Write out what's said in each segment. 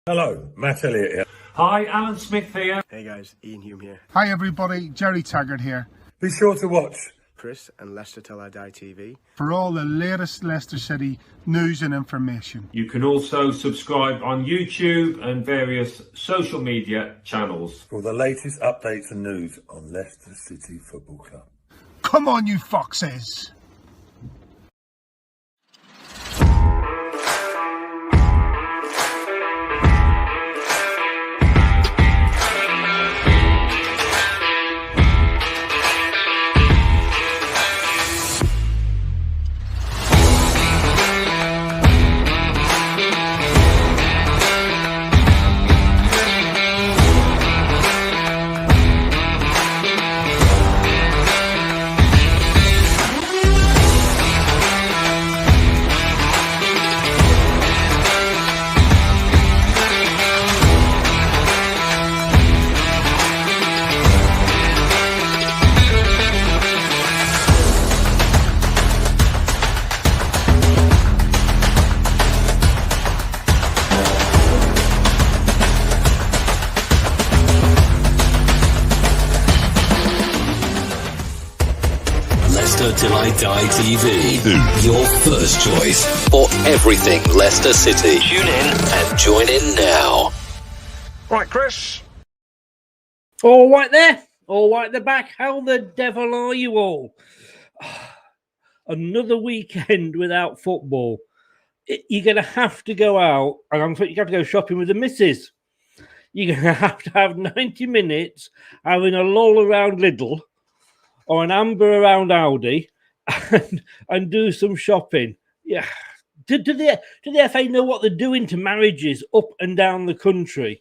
Hello, Matt Elliott here. Hi, Alan Smith here. Hey guys, Ian Hume here. Hi everybody, Jerry Taggart here. Be sure to watch Chris and Leicester Till I Die TV for all the latest Leicester City news and information. You can also subscribe on YouTube and various social media channels. for the latest updates and news on Leicester City Football Club. Come on, you foxes! Till I Die TV, your first choice for everything Leicester City. Tune in and join in now. Right, Chris. All right there, all right at the back. How the devil are you all? Another weekend without football. You're going to have to go out, and I'm thinking you have to go shopping with the missus. You're going to have 90 minutes having a lull around Lidl or an amber around Aldi and do some shopping. Yeah. Do the FA know what they're doing to marriages up and down the country?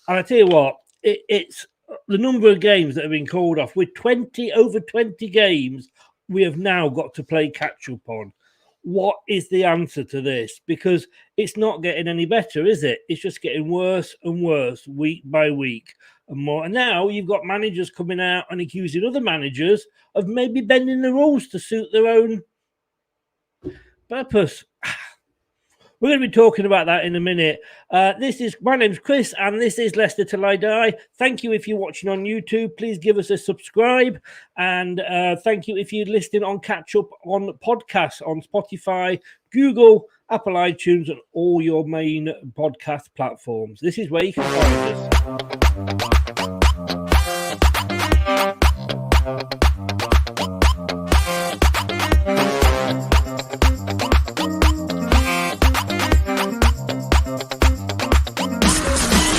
And I tell you what, it's the number of games that have been called off. With over 20 games, we have now got to play catch-up on. What is the answer to this? Because it's not getting any better, is it? It's just getting worse and worse week by week. And more. And now you've got managers coming out and accusing other managers of maybe bending the rules to suit their own purpose. We're going to be talking about that in a minute. My name's Chris, and this is Leicester Till I Die. Thank you if you're watching on YouTube. Please give us a subscribe, and thank you if you're listening on Catch Up on podcasts on Spotify, Google, Apple iTunes, and all your main podcast platforms. This is where you can find us.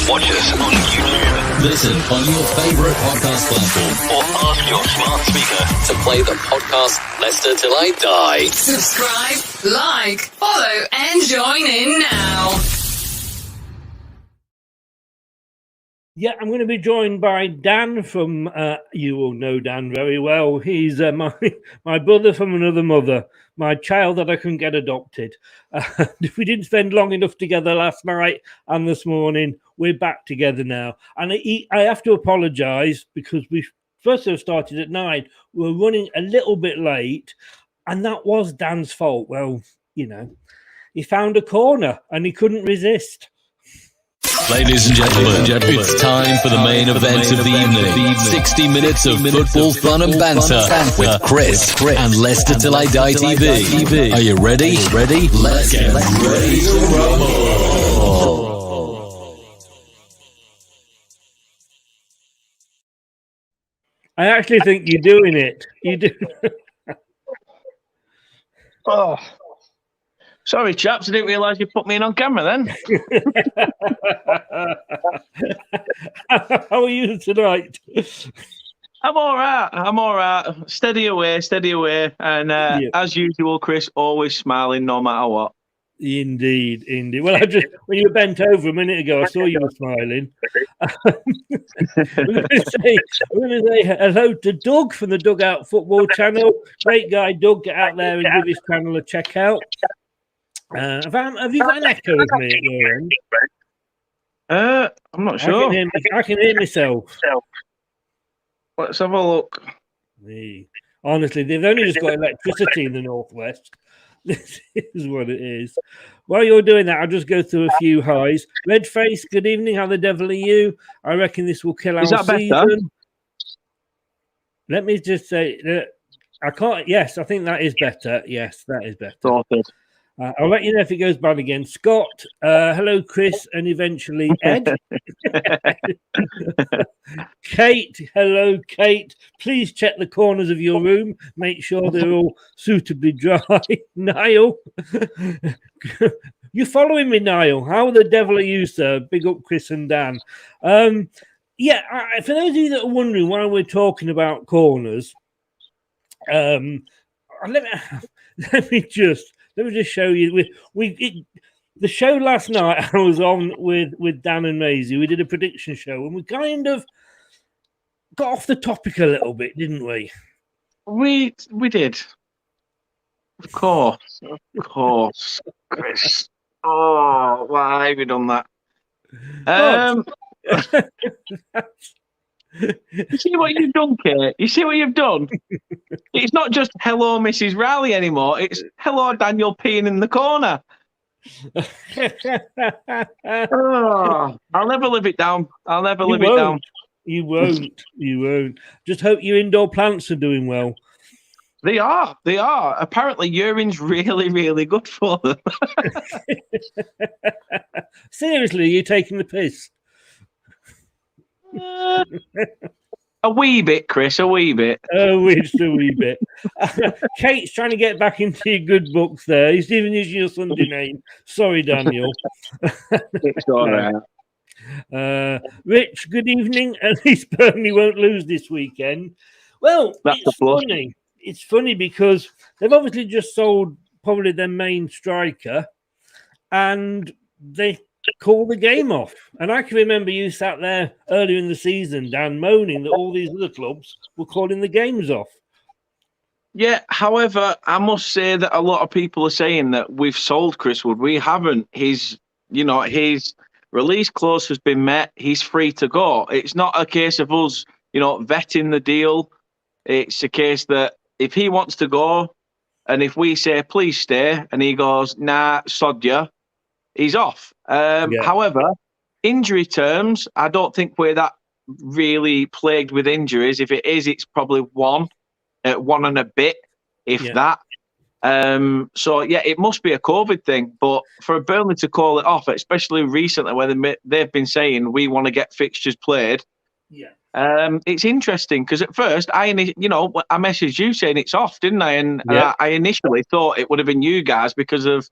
Watch us on YouTube. Listen on your favourite podcast platform. Or ask your smart speaker to play the podcast Leicester Till I Die. Subscribe, like, follow, and join in now. Yeah, I'm going to be joined by Dan from, you will know Dan very well. He's my brother from another mother, my child that I couldn't get adopted. We didn't spend long enough together last night and this morning. We're back together now. And I have to apologise because we first have started at 9. We're running a little bit late, and that was Dan's fault. Well, you know, he found a corner and he couldn't resist. Ladies and gentlemen, it's time for the main event of the evening. 60 minutes of football fun and banter with Chris and Leicester Till I Die TV. Are you ready? Let's get ready to rumble. I actually think you're doing it. You do. Oh, sorry, chaps. I didn't realise you put me in on camera then. How are you tonight? I'm all right. Steady away. And as usual, Chris, always smiling no matter what. Indeed. Well, when you were bent over a minute ago, I saw you were smiling. We're going to say hello to Doug from the Dugout Football Channel. Great guy, Doug. Get out there and give his channel a check out. Have you got an echo of me at your end? I'm not sure. I can hear myself. Let's have a look. Honestly, they've only just got electricity in the northwest. This is what it is. While you're doing that, I'll just go through a few highs. Redface, good evening. How the devil are you? I reckon this will kill our season. Let me just say that I can't. Yes, I think that is better. Yes, that is better. Sorted. I'll let you know if it goes bad again. Scott, hello, Chris, and eventually Ed. Kate, hello, Kate. Please check the corners of your room. Make sure they're all suitably dry. Niall, you following me, Niall? How the devil are you, sir? Big up, Chris and Dan. For those of you that are wondering why we're talking about corners, let me just show you. The show last night I was on with Dan and Maisie. We did a prediction show, and we kind of got off the topic a little bit, didn't we? We did. Of course, Chris. Oh, why have you done that? You see what you've done, Kate? You see what you've done? It's not just hello, Mrs. Riley anymore. It's hello, Daniel peeing in the corner. I'll never live it down. I'll never live it down. You won't. Just hope your indoor plants are doing well. They are. Apparently, urine's really, really good for them. Seriously, are you taking the piss? A wee bit, Chris, a wee bit. Just a wee bit. Kate's trying to get back into your good books there. He's even using your Sunday name. Sorry, Daniel. It's all right. Rich, good evening. At least Burnley won't lose this weekend. Well, it's funny. It's funny because they've obviously just sold probably their main striker and they call the game off. And I can remember you sat there earlier in the season, Dan, moaning that all these other clubs were calling the games off. Yeah, however, I must say that a lot of people are saying that we've sold Chris Wood. We haven't. His release clause has been met. He's free to go. It's not a case of us, vetting the deal. It's a case that if he wants to go and if we say, please stay, and he goes, nah, sod ya, he's off. However, injury terms, I don't think we're that really plagued with injuries. If it is, it's probably one and a bit, if that. It must be a COVID thing. But for Burnley to call it off, especially recently when they've been saying we want to get fixtures played, it's interesting because at first I messaged you saying it's off, didn't I? And I initially thought it would have been you guys because of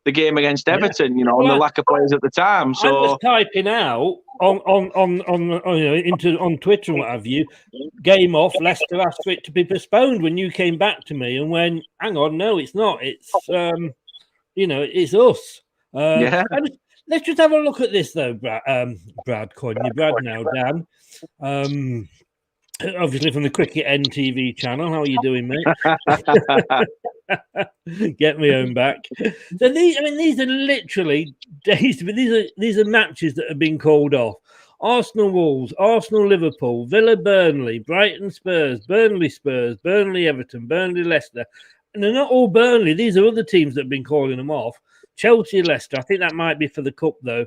the game against Everton, and the lack of players at the time. So I was typing out on Twitter and what have you, game off. Leicester asked for it to be postponed when you came back to me and went, hang on, no, it's not. It's it's us. Let's just have a look at this though, Brad, calling you Brad now, Dan. Obviously from the Cricket NTV channel. How are you doing, mate? Get me home back. So these are literally days. But these are matches that have been called off. Arsenal Wolves, Arsenal Liverpool, Villa Burnley, Brighton Spurs, Burnley Everton, Burnley Leicester. And they're not all Burnley. These are other teams that have been calling them off. Chelsea Leicester. I think that might be for the cup though.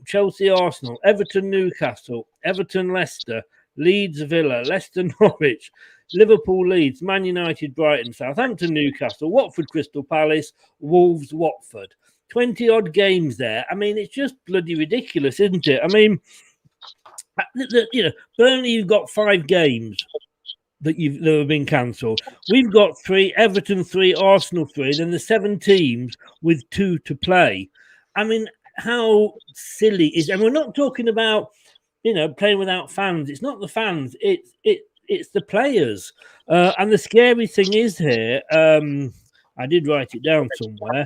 Chelsea Arsenal, Everton Newcastle, Everton Leicester, Leeds Villa, Leicester Norwich, Liverpool Leeds, Man United Brighton, Southampton Newcastle, Watford Crystal Palace, Wolves Watford. 20 odd games there. I mean, it's just bloody ridiculous, isn't it? I mean, Burnley, you've got 5 games that have been cancelled. We've got 3, Everton 3, Arsenal 3, then the 7 teams with 2 to play. I mean, how silly is it? And we're not talking about playing without fans. It's not the fans. It's the players. And the scary thing is here, I did write it down somewhere,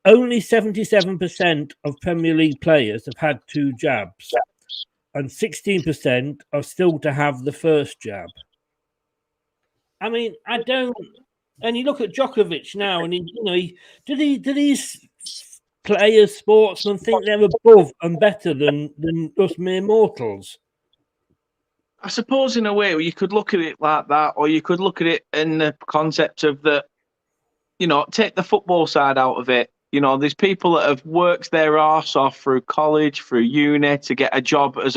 only 77% of Premier League players have had 2 jabs. And 16% are still to have the first jab. I mean, I don't... And you look at Djokovic now, and do these players, sportsmen, think they're above and better than us mere mortals? I suppose in a way you could look at it like that, or you could look at it in the concept of that, take the football side out of it. There's people that have worked their arse off through college, through uni to get a job as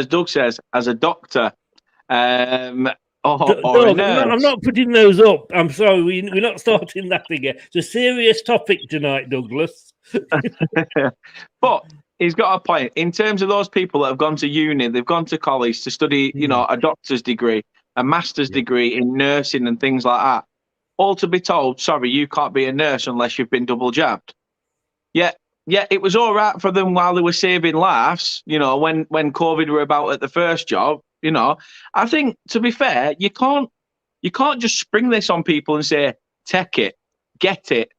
Doug says, as a doctor. Or a nurse. I'm not putting those up. I'm sorry, we're not starting that again. It's a serious topic tonight, Douglas. But he's got a point. In terms of those people that have gone to uni, they've gone to college to study, a doctor's degree, a master's degree in nursing and things like that. All to be told, sorry, you can't be a nurse unless you've been double jabbed. Yeah, it was all right for them while they were saving lives, when COVID were about at the first job. I think, to be fair, you can't just spring this on people and say, take it, get it.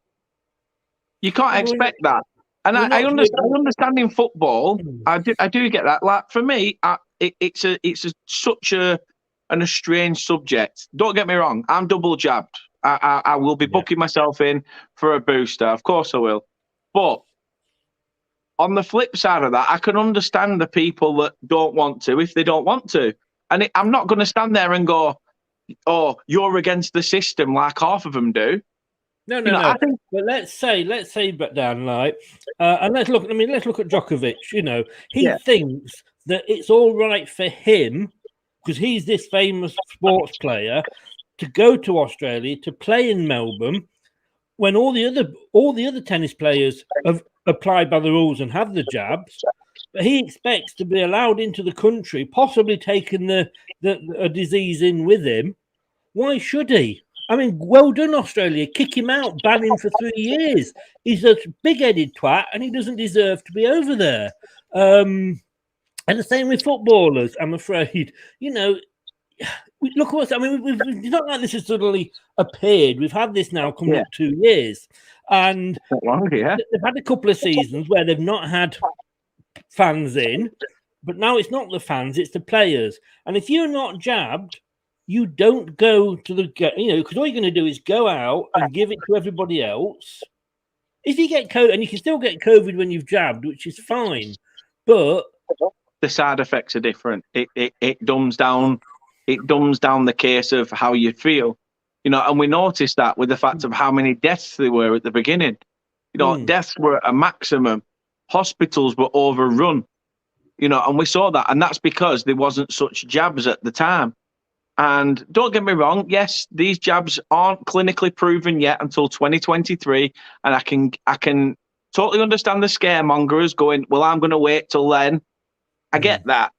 You can't expect that. And I understand in football, I do get that. Like, for me, it's such an estranged subject. Don't get me wrong, I'm double jabbed. I will be booking myself in for a booster. Of course I will. But on the flip side of that, I can understand the people that don't want to if they don't want to. And I'm not going to stand there and go, oh, you're against the system like half of them do. No. But let's say, but Dan, like, and let's look at Djokovic. He thinks that it's all right for him because he's this famous sports player to go to Australia to play in Melbourne when all the other tennis players have applied by the rules and have the jabs. But he expects to be allowed into the country, possibly taking a disease in with him. Why should he? I mean, well done, Australia. Kick him out, ban him for 3 years. He's a big-headed twat, and he doesn't deserve to be over there. And the same with footballers, I'm afraid. Look what's. I mean, it's not like this has suddenly appeared. We've had this now coming up 2 years, and they've had a couple of seasons where they've not had fans in, but now it's not the fans, it's the players. And if you're not jabbed, you don't go to because all you're going to do is go out and give it to everybody else. If you get COVID, and you can still get COVID when you've jabbed, which is fine, but the side effects are different. It dumbs down the case of how you feel, and we noticed that with the fact of how many deaths there were at the beginning. Deaths were at a maximum. Hospitals were overrun, and we saw that. And that's because there wasn't such jabs at the time. And don't get me wrong, yes, these jabs aren't clinically proven yet until 2023. And I can totally understand the scaremongers going, well, I'm going to wait till then. I get that.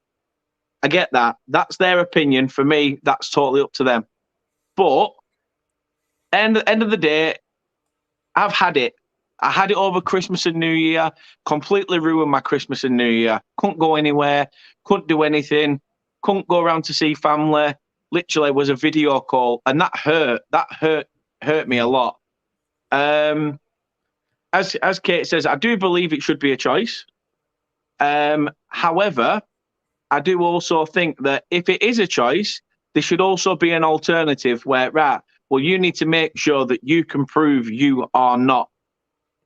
That's their opinion. For me, that's totally up to them. But end of the day, I've had it. I had it over Christmas and New Year, completely ruined my Christmas and New Year. Couldn't go anywhere, couldn't do anything, couldn't go around to see family. Literally was a video call, and that hurt me a lot. As Kate says, I do believe it should be a choice. However, I do also think that if it is a choice, there should also be an alternative where, you need to make sure that you can prove you are not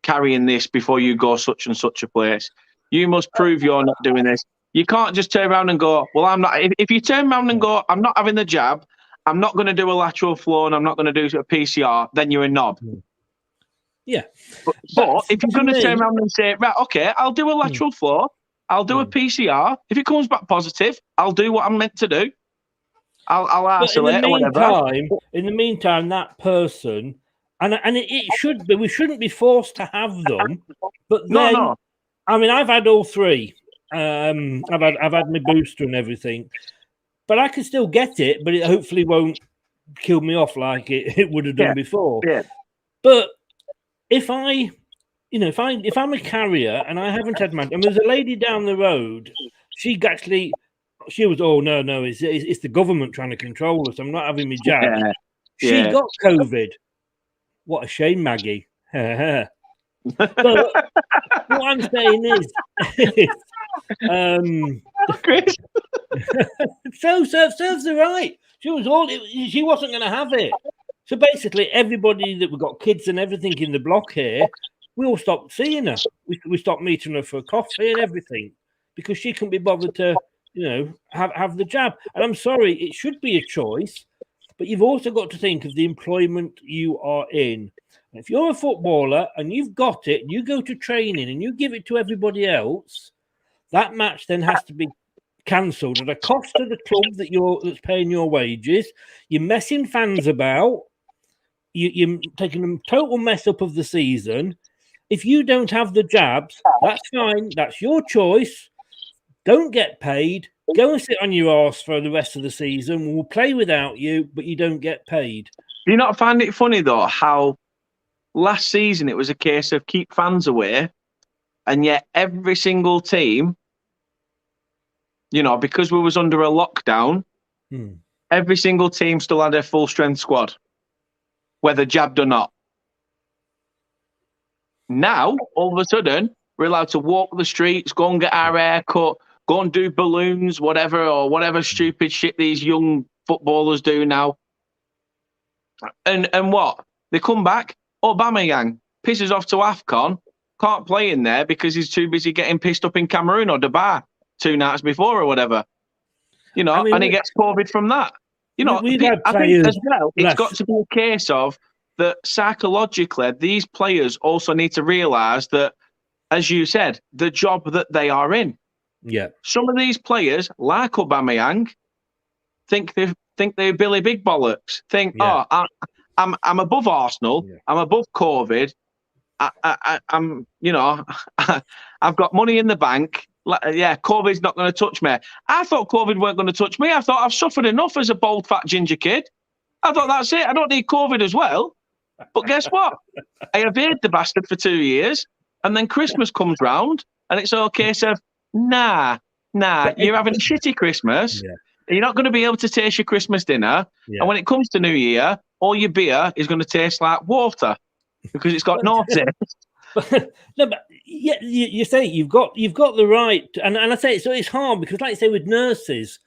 carrying this before you go such and such a place. You must prove you're not doing this. You can't just turn around and go, well, I'm not. If you turn around and go, I'm not having the jab, I'm not going to do a lateral flow, and I'm not going to do a PCR, then you're a knob. Yeah. But if you're going to turn around and say, right, okay, I'll do a lateral flow, I'll do a PCR. If it comes back positive, I'll do what I'm meant to do. I'll isolate or whatever. In the meantime, that person, and it should be, we shouldn't be forced to have them. But then, no. I mean, I've had all three. I've had my booster and everything, but I can still get it. But it hopefully won't kill me off like it would have done before. Yeah. But if I'm a carrier and I haven't had and there's a lady down the road, she was, oh no, it's the government trying to control us. I'm not having my jab. Yeah. She got COVID. What a shame, Maggie. But what I'm saying is Chris. serves her right. She wasn't going to have it. So basically, everybody that we've got kids and everything in the block here, we all stopped seeing her. We stopped meeting her for coffee and everything because she couldn't be bothered to, have the jab. And I'm sorry, it should be a choice, but you've also got to think of the employment you are in. If you're a footballer and you've got it, you go to training and you give it to everybody else, that match then has to be cancelled at a cost to the club that's paying your wages. You're messing fans about. You're taking a total mess up of the season. If you don't have the jabs, that's fine. That's your choice. Don't get paid. Go and sit on your arse for the rest of the season. We'll play without you, but you don't get paid. Do you not find it funny, though, how last season it was a case of keep fans away, and yet every single team, because we was under a lockdown, every single team still had a full-strength squad, whether jabbed or not. Now, all of a sudden, we're allowed to walk the streets, go and get our hair cut, go and do balloons, whatever stupid shit these young footballers do now. And what? They come back, Aubameyang pisses off to AFCON, can't play in there because he's too busy getting pissed up in Cameroon or Dubai 2 nights before or whatever. And he gets COVID from that. I think as well, it's got to be a case of that psychologically, these players also need to realise that, as you said, the job that they are in. Yeah. Some of these players, like Aubameyang, think they're Billy Big Bollocks. I'm above Arsenal. Yeah. I'm above COVID. I'm I've got money in the bank. COVID's not going to touch me. I thought COVID weren't going to touch me. I thought I've suffered enough as a bald, fat, ginger kid. I thought that's it. I don't need COVID as well. But guess what? I evaded the bastard for 2 years, and then Christmas comes round, and it's all a case of, nah, you're having a shitty Christmas. Yeah. You're not going to be able to taste your Christmas dinner. Yeah. And when it comes to New Year, all your beer is going to taste like water because it's got no taste. No, but yeah, you say you've got the right, and I say so. It's hard because, like I say, with nurses,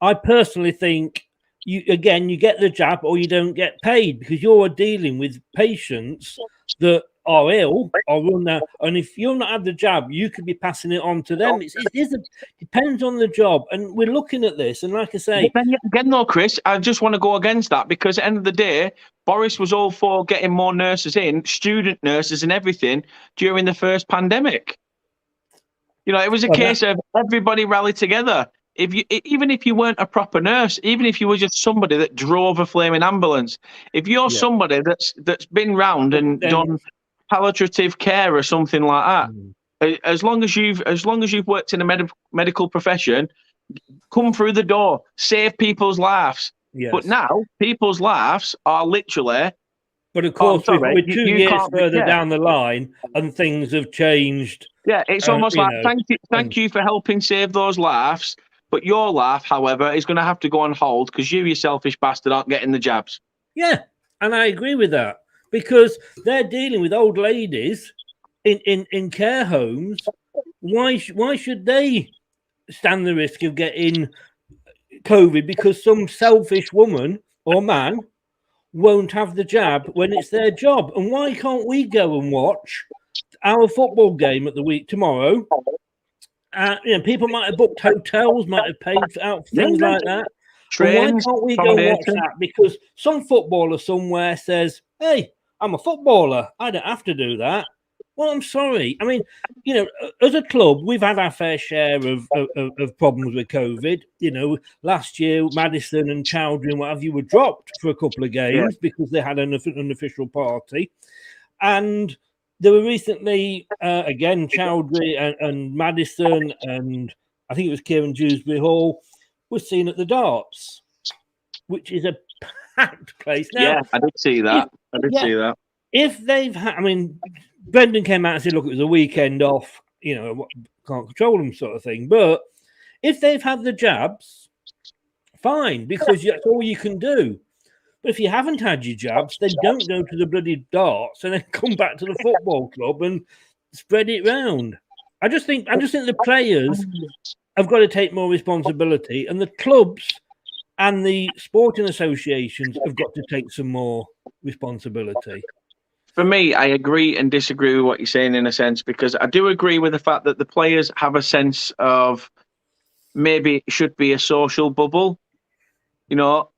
I personally think you get the jab or you don't get paid because you're dealing with patients that are ill or run now, and if you're not had the jab, you could be passing it on to them. It depends on the job, and we're looking at this. And like I say, but then again, though, Chris, I just want to go against that because at the end of the day, Boris was all for getting more nurses in, student nurses and everything during the first pandemic. It was a case of everybody rallied together. Even if you weren't a proper nurse, even if you were just somebody that drove a flaming ambulance, if you're somebody that's been round and done palliative care or something like that, as long as you've worked in a medical profession, come through the door, save people's lives. Yes. But now people's lives are literally. But of course, we're 2 years further down the line, and things have changed. Yeah, it's almost like thank you for helping save those lives. But your life, however, is going to have to go on hold because you selfish bastard, aren't getting the jabs. Yeah, and I agree with that because they're dealing with old ladies in care homes. Why should they stand the risk of getting COVID because some selfish woman or man won't have the jab when it's their job? And why can't we go and watch our football game at the week tomorrow? People might have booked hotels, might have paid for things like that. Trains, why can't we go watch that? Because some footballer somewhere says, "Hey, I'm a footballer. I don't have to do that." Well, I'm sorry. I mean, as a club, we've had our fair share of problems with COVID. Last year, Madison and Chowdhury and what have you were dropped for a couple of games because they had an official party. And there were recently, again, Chowdhury and Madison, and I think it was Kieran Dewsbury Hall, was seen at the darts, which is a packed place. Now, I did see that. If they've had, Brendan came out and said, look, it was a weekend off, can't control them sort of thing. But if they've had the jabs, fine, because that's all you can do. But if you haven't had your jabs, then don't go to the bloody darts and then come back to the football club and spread it round. I just think the players have got to take more responsibility, and the clubs and the sporting associations have got to take some more responsibility. For me, I agree and disagree with what you're saying in a sense, because I do agree with the fact that the players have a sense of maybe it should be a social bubble,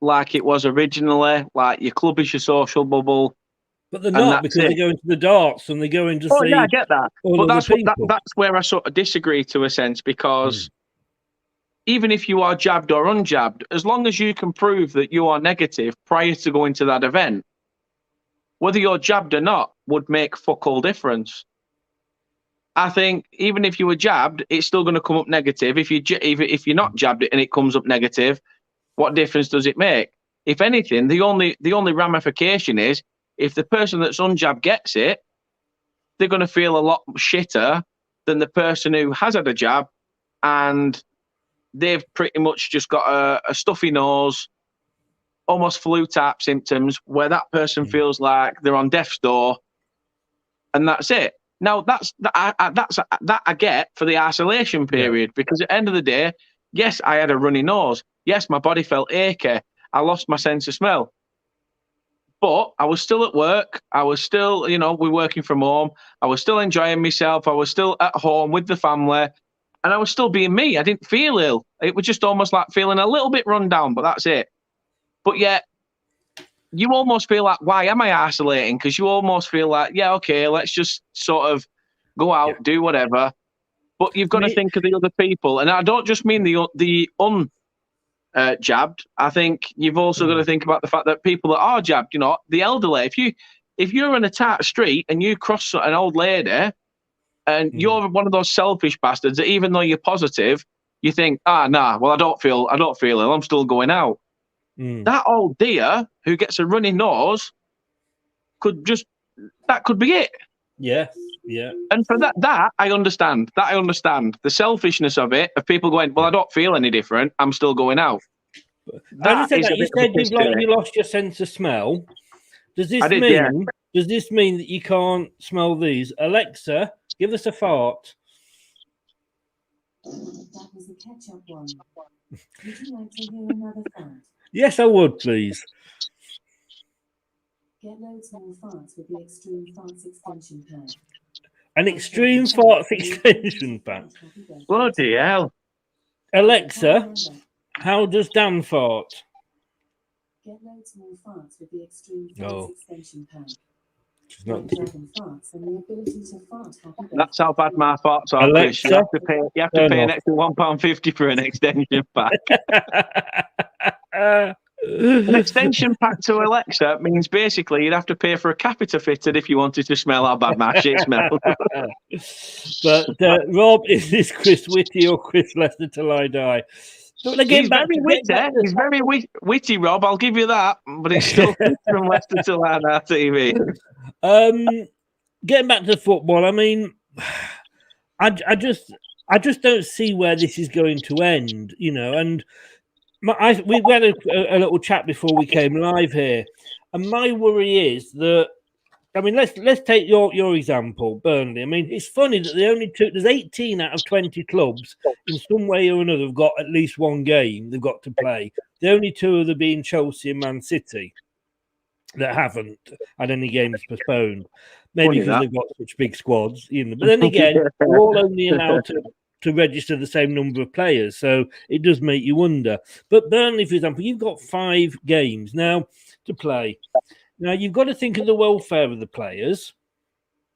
like it was originally, like your club is your social bubble, But they're And not, that's because it. they go into the darts and they go in to Oh see yeah, I get that. all But other people. that's where I sort of disagree to a sense, because even if you are jabbed or unjabbed, as long as you can prove that you are negative prior to going to that event, whether you're jabbed or not would make fuck all difference. I think even if you were jabbed, it's still going to come up negative. If you're not jabbed and it comes up negative, what difference does it make? If anything, the only ramification is if the person that's unjabbed gets it, they're going to feel a lot shitter than the person who has had a jab and they've pretty much just got a stuffy nose, almost flu type symptoms, where that person feels like they're on death's door, and that's it. Now that's that I get for the isolation period, because at the end of the day, yes, I had a runny nose. Yes, my body felt achy. I lost my sense of smell. But I was still at work. I was still, we're working from home. I was still enjoying myself. I was still at home with the family. And I was still being me. I didn't feel ill. It was just almost like feeling a little bit run down, but that's it. But yet, you almost feel like, why am I isolating? Because you almost feel like, yeah, okay, let's just sort of go out, do whatever. But you've got to think of the other people. And I don't just mean the jabbed. I think you've also got to think about the fact that people that are jabbed, the elderly, if you're in a tight street and you cross an old lady and you're one of those selfish bastards that even though you're positive, you think, well, I don't feel ill, I'm still going out. That old dear who gets a runny nose could be it. Yeah. And for that I understand. The selfishness of it, of people going, well, I don't feel any different, I'm still going out. You said you lost your sense of smell. Does this mean that you can't smell these? Alexa, give us a fart. That was the ketchup one. Would you like to hear another fart? Yes, I would, please. Get loads more farts with the Extreme Farts extension pack. An Extreme Farts extension pack. Bloody hell. Alexa, how does Dan fart? Get loads more farts with the Extreme Farts extension pack. Farts and the ability to fart happy. That's how bad my farts are, Chris. You have to pay an extra £1.50 for an extension pack. An extension pack to Alexa means basically you'd have to pay for a catheter fitted if you wanted to smell how bad my shit smells. But Rob, is this Chris Whitty or Chris Leicester till I die? So He's very witty, Rob. I'll give you that. But it's still from Leicester till I die TV. Getting back to football, I mean, I just don't see where this is going to end, and we had a little chat before we came live here, and my worry is that, I mean, let's take your example, Burnley. I mean, it's funny that there's 18 out of 20 clubs in some way or another have got at least one game they've got to play. The only two of them being Chelsea and Man City that haven't had any games postponed. Maybe because they've got such big squads. But then again, they're all only allowed to register the same number of players. So it does make you wonder. But Burnley, for example, you've got 5 games now to play. Now, you've got to think of the welfare of the players.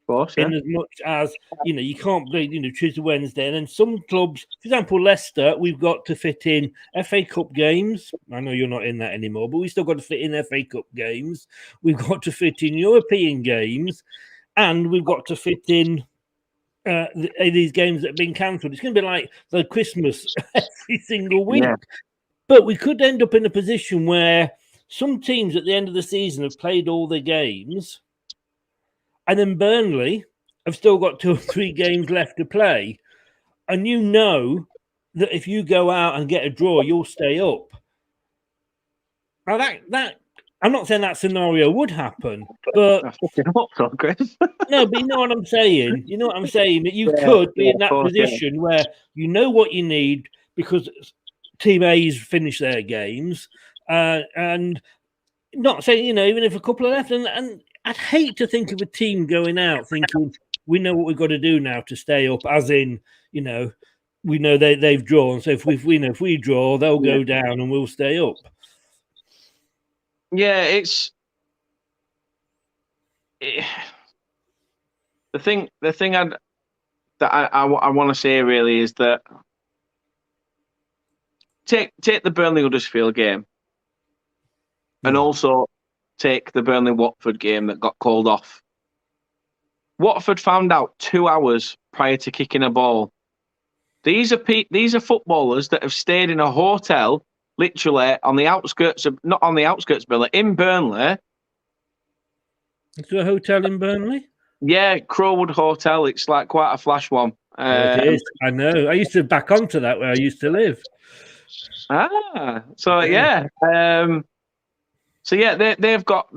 Of course, yeah. In as much as, you can't play, Tuesday, Wednesday. And then some clubs, for example, Leicester, we've got to fit in FA Cup games. I know you're not in that anymore, but we still got to fit in FA Cup games. We've got to fit in European games. And we've got to fit in these games that have been cancelled. It's going to be like the Christmas every single week. Yeah. But we could end up in a position where some teams at the end of the season have played all their games, and then Burnley have still got 2 or 3 games left to play. And that if you go out and get a draw, you'll stay up. Now that I'm not saying that scenario would happen, but no, but you know what I'm saying. You know what I'm saying, that you could be in that position where you know what you need because Team A's finished their games, and not saying even if a couple are left, and I'd hate to think of a team going out thinking we know what we've got to do now to stay up, as in we know they've drawn, so if we draw, they'll go down and we'll stay up. Yeah, it's the thing I want to say really is that take the Burnley Huddersfield game, and also take the Burnley Watford game that got called off. Watford found out 2 hours prior to kicking a ball. These are footballers that have stayed in a hotel, literally on the outskirts of, not on the outskirts, Burnley, in Burnley. Is there a hotel in Burnley? Yeah, Crowwood Hotel. It's like quite a flash one. It is. I know. I used to back onto that where I used to live. They've got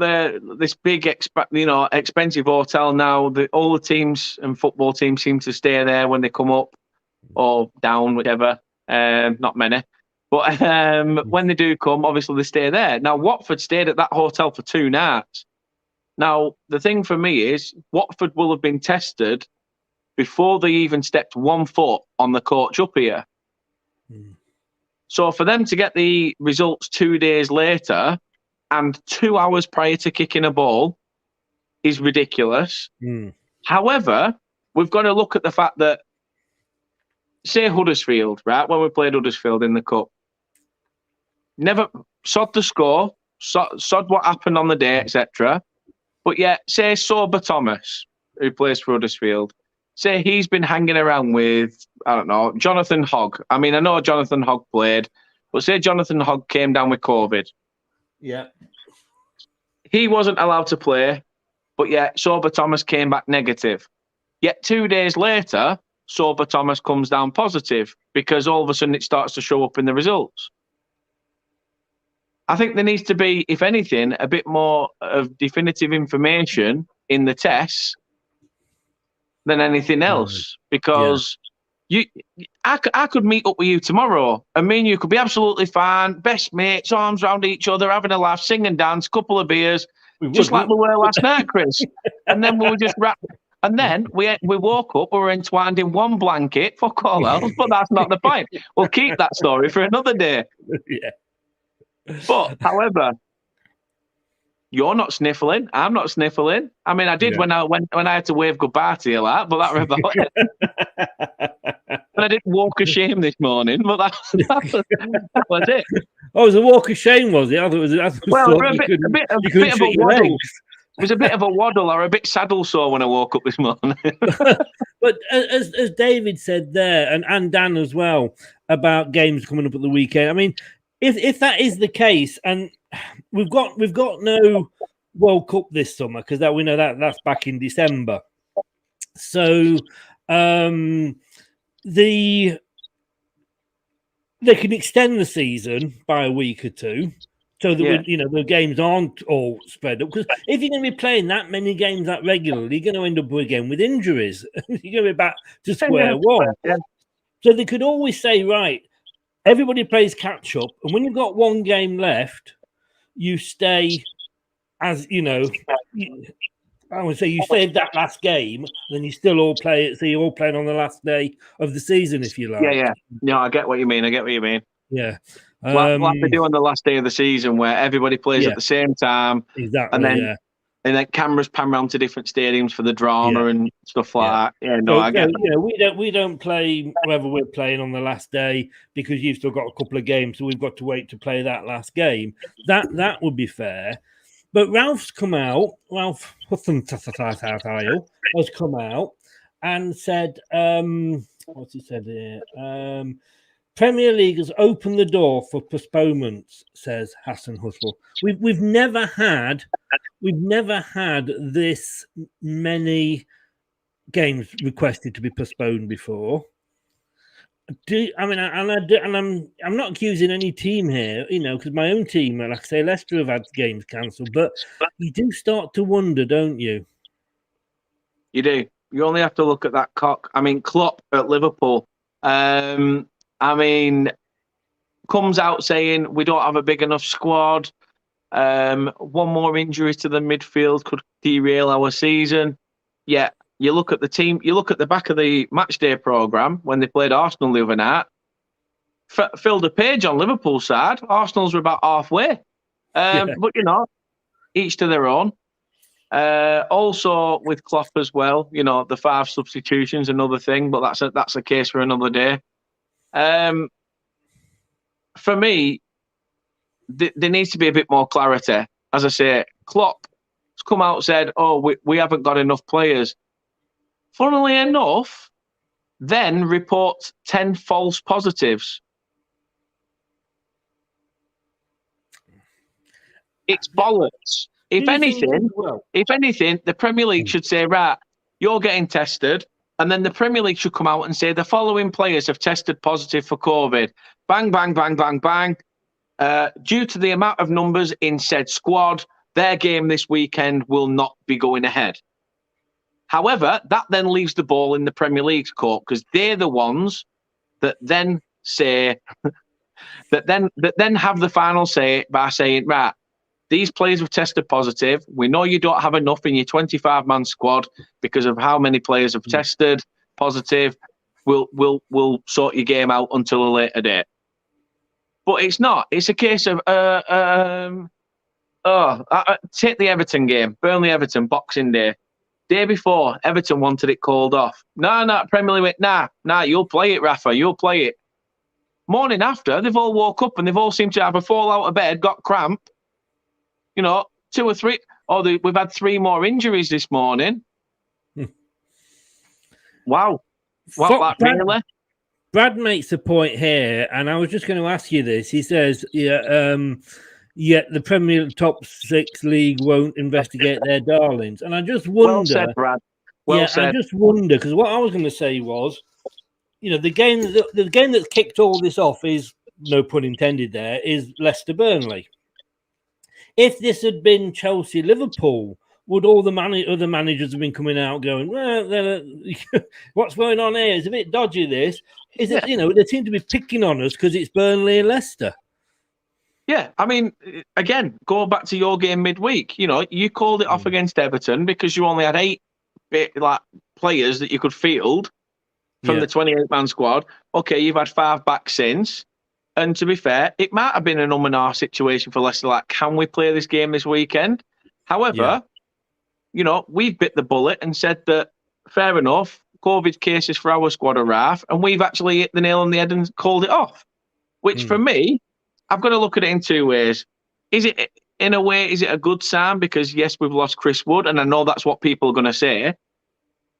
this big expensive hotel now. All the teams and football teams seem to stay there when they come up or down, whichever. Not many, but when they do come, obviously they stay there. Now Watford stayed at that hotel for 2 nights. Now the thing for me is Watford will have been tested before they even stepped 1 foot on the coach up here. So for them to get the results 2 days later and 2 hours prior to kicking a ball is ridiculous. However, we've got to look at the fact that, say Huddersfield, right, when we played Huddersfield in the Cup, never sod the score, sod what happened on the day, etc. But yet, say Sober Thomas, who plays for Huddersfield, say he's been hanging around with, I don't know, Jonathan Hogg. I mean, I know Jonathan Hogg played, but say Jonathan Hogg came down with COVID. Yeah. He wasn't allowed to play, but yet Sober Thomas came back negative. Yet 2 days later, Sober Thomas comes down positive because all of a sudden it starts to show up in the results. I think there needs to be, if anything, a bit more of definitive information in the tests than anything else, because I could meet up with you tomorrow and me and you could be absolutely fine, best mates, arms around each other, having a laugh, sing and dance, couple of beers, just like we were last night, Chris. And then we were just and then we woke up, we were entwined in one blanket, fuck all else, but that's not the point. We'll keep that story for another day. Yeah. But, however, you're not sniffling. I'm not sniffling. I mean, I did when I had to wave goodbye to you, like, but that was about it. And I did walk of shame this morning, but that was it. Oh, it was a walk of shame, was it? I thought it was a bit of a waddle. It was a bit of a waddle or a bit saddle sore when I woke up this morning. But as David said there, and Dan as well, about games coming up at the weekend, I mean, if that is the case, and we've got no World Cup this summer, because we know that's back in December. So they can extend the season by a week or two, so that the games aren't all spread up. Because if you're going to be playing that many games that regularly, you're going to end up again with injuries. You're going to be back to square one. Yeah. So they could always say, right, everybody plays catch up, and when you've got one game left, you stay as I would say you save that last game, then you still all play it. So you're all playing on the last day of the season, if you like. Yeah. No, I get what you mean. Yeah. Like they do on the last day of the season, where everybody plays at the same time. Exactly. And then cameras pan around to different stadiums for the drama and stuff like that. Yeah, no, I get that. We don't play whoever we're playing on the last day because you've still got a couple of games, so we've got to wait to play that last game. That would be fair. But Ralph Hutton has come out and said, what's he said here? Premier League has opened the door for postponements, says Hassan Hustle. We've never had this many games requested to be postponed before. I'm not accusing any team here, because my own team, like I say, Leicester have had games cancelled, but you do start to wonder, don't you? You do. You only have to look at that cock. I mean, Klopp at Liverpool. Comes out saying we don't have a big enough squad. One more injury to the midfield could derail our season. Yeah, you look at the team, you look at the back of the matchday programme when they played Arsenal the other night, filled a page on Liverpool's side. Arsenal's were about halfway. But, each to their own. Also with Klopp as well, you know, the 5 substitutions, another thing, but that's a case for another day. For me, there needs to be a bit more clarity. As I say, Klopp has come out and said, "Oh, we haven't got enough players." Funnily enough, then reports 10 false positives. It's bollocks. If anything, the Premier League should say, right, you're getting tested, and then the Premier League should come out and say the following players have tested positive for COVID. Bang, bang, bang, bang, bang. Due to the amount of numbers in said squad, their game this weekend will not be going ahead. However, that then leaves the ball in the Premier League's court because they're the ones that then say that then have the final say by saying, right, these players have tested positive. We know you don't have enough in your 25-man squad because of how many players have tested positive. We'll sort your game out until a later date. But it's not. It's a case of take the Everton game, Burnley-Everton, Boxing Day. Day before, Everton wanted it called off. No, Premier League went, nah, you'll play it, Rafa, you'll play it. Morning after, they've all woke up and they've all seemed to have a fall out of bed, got cramp. You know, 2 or 3. We've had 3 more injuries this morning. Wow. Really? Brad makes a point here, and I was just going to ask you this. He says, yet the Premier top 6 league won't investigate their darlings. And I just wonder. Well said, Brad. Well said. I just wonder, because what I was going to say was, you know, the game that's kicked all this off is, no pun intended there, is Leicester-Burnley. If this had been Chelsea-Liverpool, would all the other managers have been coming out going, well, what's going on here? It's a bit dodgy, this. Is it, you know, they seem to be picking on us because it's Burnley and Leicester. Yeah, I mean, again, go back to your game midweek. You know, you called it off against Everton because you only had 8 players that you could field from the 28-man squad. Okay, you've had 5 back since. And to be fair, it might have been an and ah situation for Leicester, like, can we play this game this weekend? However, you know, we've bit the bullet and said that, fair enough, COVID cases for our squad are rife, and we've actually hit the nail on the head and called it off. Which, for me, I've got to look at it in 2 ways. In a way, is it a good sign? Because, yes, we've lost Chris Wood, and I know that's what people are going to say.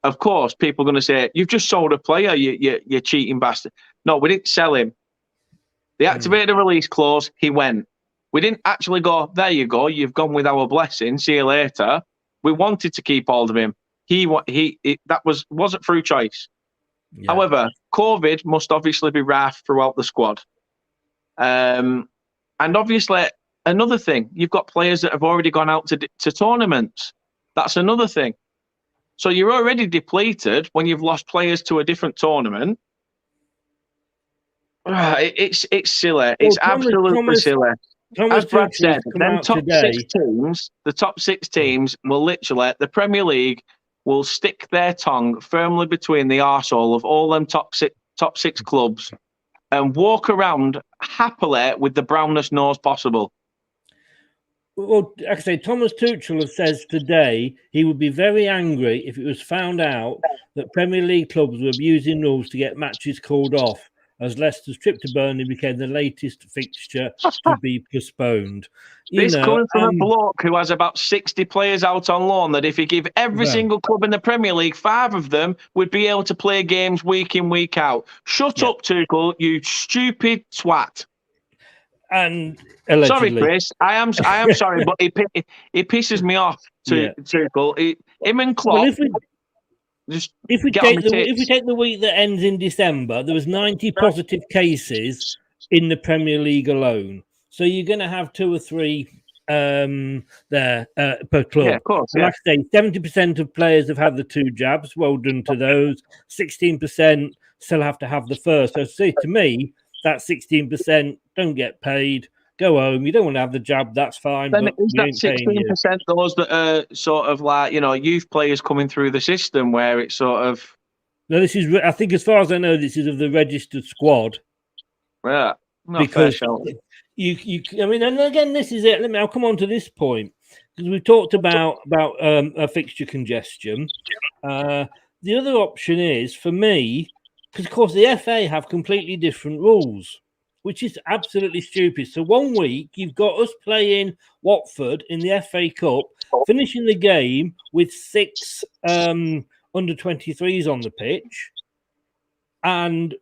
Of course, people are going to say, you've just sold a player, you cheating bastard. No, we didn't sell him. They activated a release clause. He went. We didn't actually go, there you go, you've gone with our blessing, see you later. We wanted to keep hold of him. That wasn't through choice. Yeah. However, COVID must obviously be rife throughout the squad. And obviously, another thing, you've got players that have already gone out to tournaments. That's another thing. So you're already depleted when you've lost players to a different tournament. It's silly. It's absolutely silly. As Brad said, them the top 6 teams will literally, the Premier League will stick their tongue firmly between the arsehole of all them top six clubs and walk around happily with the brownest nose possible. Well, like I say, Thomas Tuchel says today he would be very angry if it was found out that Premier League clubs were abusing rules to get matches called off, as Leicester's trip to Burnley became the latest fixture to be postponed. This coming from a bloke who has about 60 players out on loan, that if he gave every single club in the Premier League 5 of them would be able to play games week in, week out. Shut up, Tuchel, you stupid twat. And allegedly. Sorry, Chris. I am sorry, but he pisses me off. Tuchel. Him and Klopp. Well, if we take the week that ends in December, there was 90 positive cases in the Premier League alone. So you're going to have 2 or 3 there per club. Yeah, of course. Like I say, 70% of players have had the 2 jabs. Well done to those. 16% still have to have the first. So see, to me, that 16% don't get paid. Go home. You don't want to have the jab. That's fine. Then but is that 16% those that are sort of like, you know, youth players coming through the system where it's sort of? No, this is. I think, as far as I know, this is of the registered squad. Yeah, because you. I mean, and again, this is it. I'll come on to this point. because we talked about fixture congestion. The other option is for me, because of course the FA have completely different rules, which is absolutely stupid. So 1 week you've got us playing Watford in the FA Cup, finishing the game with 6 under 23s on the pitch, and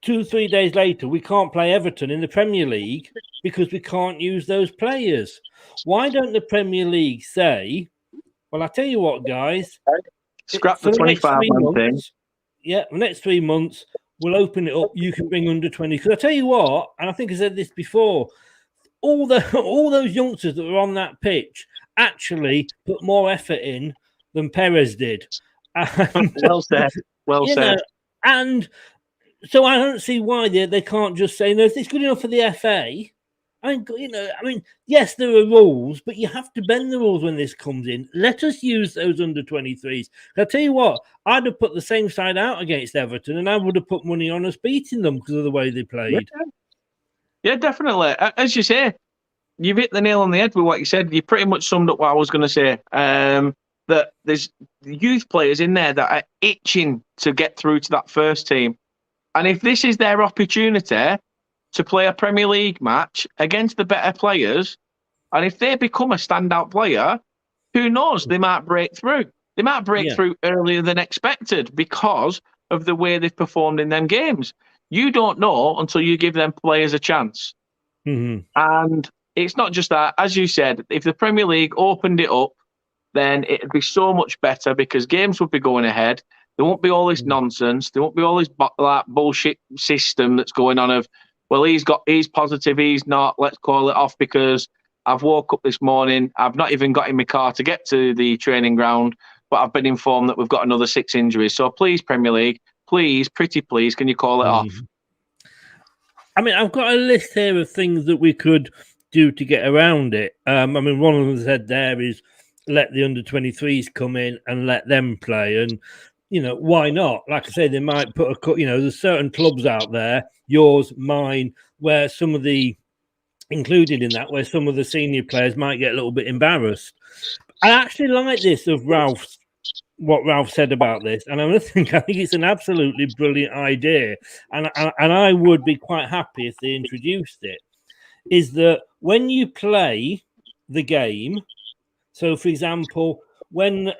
2-3 days later we can't play Everton in the Premier League because we can't use those players. Why don't the Premier League say, well, I tell you what, guys, scrap the 25-man thing. Yeah, the next 3 months we'll open it up. You can bring under 20. Because I tell you what, and I think I said this before, all those youngsters that were on that pitch actually put more effort in than Perez did. And, well said. Well said. And so I don't see why they can't just say, no, it's good enough for the FA. I mean, yes, there are rules, but you have to bend the rules when this comes in. Let us use those under 23s. I'll tell you what, I'd have put the same side out against Everton, and I would have put money on us beating them because of the way they played. Yeah, definitely. As you say, you've hit the nail on the head with what you said. You pretty much summed up what I was going to say. That there's youth players in there that are itching to get through to that first team. And if this is their opportunity to play a Premier League match against the better players, and if they become a standout player, who knows? They might break through. They might break through earlier than expected because of the way they've performed in them games. You don't know until you give them players a chance. Mm-hmm. And it's not just that. As you said, if the Premier League opened it up, then it'd be so much better because games would be going ahead. There won't be all this nonsense. There won't be all this bullshit system that's going on of, well, he's positive, he's not. Let's call it off because I've woke up this morning. I've not even got in my car to get to the training ground, but I've been informed that we've got another 6 injuries. So please, Premier League, please, pretty please, can you call it off? I mean, I've got a list here of things that we could do to get around it. I mean, one of them said there is let the under 23s come in and let them play. And why not? Like I say, they might put there's certain clubs out there, yours, mine, where some of the included in that, where some of the senior players might get a little bit embarrassed. I actually like this of what Ralph said about this, and I think it's an absolutely brilliant idea, and I would be quite happy if they introduced it. Is that when you play the game? So, for example, when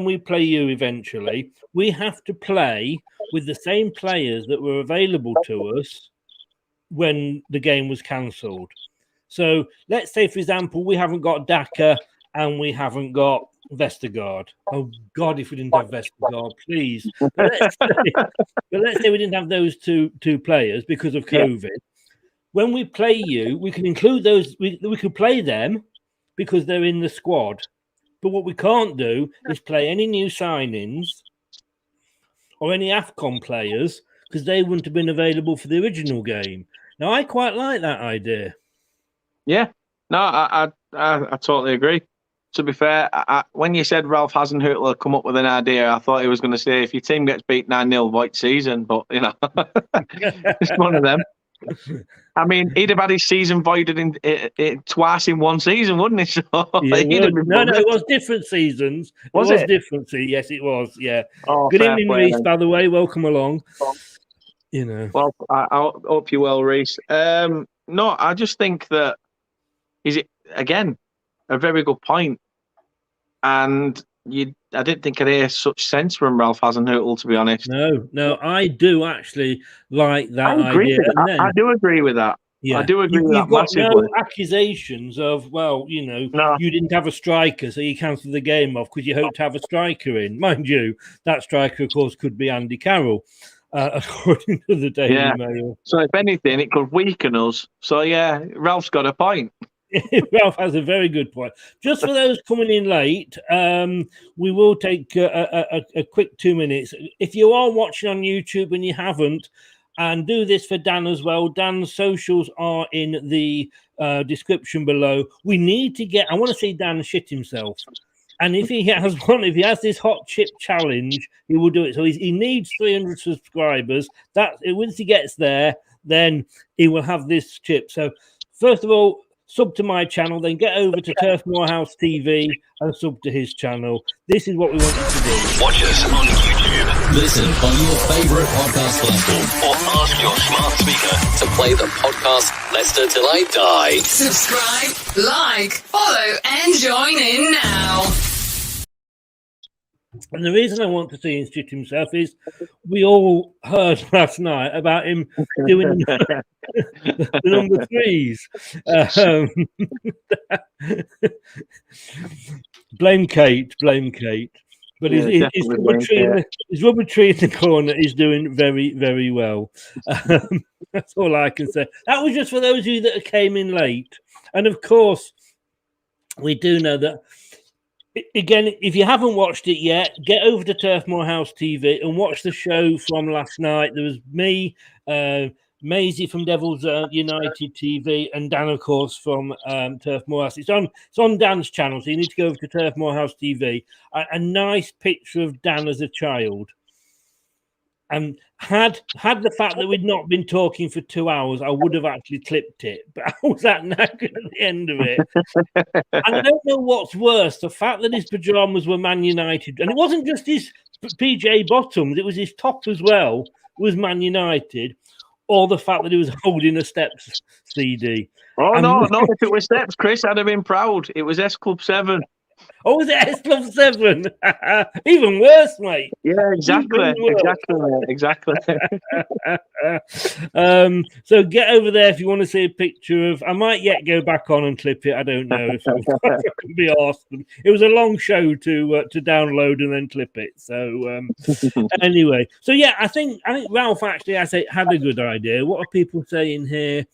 we play you eventually, we have to play with the same players that were available to us when the game was cancelled. So let's say, for example, we haven't got Daka and we haven't got Vestergaard. Oh, God, if we didn't have Vestergaard, please. But let's say we didn't have those two players because of COVID. Yeah. When we play you, we can include those. We could play them because they're in the squad. But what we can't do is play any new signings or any AFCON players because they wouldn't have been available for the original game. Now, I quite like that idea. Yeah. No, I totally agree. To be fair, when you said Ralph Hasenhüttl had come up with an idea, I thought he was going to say, if your team gets beat 9-0, white season. But, it's one of them. I mean, he'd have had his season voided in twice in one season, wouldn't he? So No, it was different seasons. Was it? Different. Yes, it was. Yeah. Oh, good evening, Reese, by the way. Welcome along. Well, I hope you're well, Reese. No, I just think that again, a very good point. And I didn't think I'd hear such sense from Ralph Hasenhüttl, to be honest. No, I do actually like that idea. I do agree with that. Yeah. I do agree with that massively. You've got no accusations of, you didn't have a striker, so you cancelled the game off because you hoped to have a striker in. Mind you, that striker, of course, could be Andy Carroll, according to the Daily Mail. So if anything, it could weaken us. So, yeah, Ralph's got a point. Ralph has a very good point. Just for those coming in late, we will take a quick 2 minutes. If you are watching on YouTube and you haven't, and do this for Dan as well, Dan's socials are in the description below. We need to I want to see Dan shit himself. And if he has this hot chip challenge, he will do it. So he needs 300 subscribers. Once he gets there, then he will have this chip. So first of all, sub to my channel, then get over to Turfmoorhouse TV and sub to his channel. This is what we want you to do. Watch us on YouTube. Listen on your favourite podcast platform, or ask your smart speaker to play the podcast Leicester Till I Die. Subscribe, like, follow, and join in now. And the reason I want to see him shit himself is we all heard last night about him doing the number threes. Blame Kate. But his rubber tree in the corner is doing very, very well. That's all I can say. That was just for those of you that came in late. And of course, we do know that. Again, if you haven't watched it yet, get over to Turfmoorhouse TV and watch the show from last night. There was me, Maisie from Devils United TV, and Dan, of course, from Turfmoorhouse. It's on Dan's channel, so you need to go over to Turfmoorhouse TV. A nice picture of Dan as a child. And had the fact that we'd not been talking for 2 hours, I would have actually clipped it. But I was that knackered at the end of it. And I don't know what's worse, the fact that his pyjamas were Man United. And it wasn't just his PJ bottoms, it was his top as well, was Man United. Or the fact that he was holding a Steps CD. Oh, no, not if it was Steps, Chris. I'd have been proud. It was S Club 7. Oh, was it S Club 7? Even worse, mate. Yeah, exactly. So get over there if you want to see a picture of. I might yet go back on and clip it. I don't know if it could be awesome. It was a long show to download and then clip it. So anyway, so yeah, I think Ralph actually had a good idea. What are people saying here?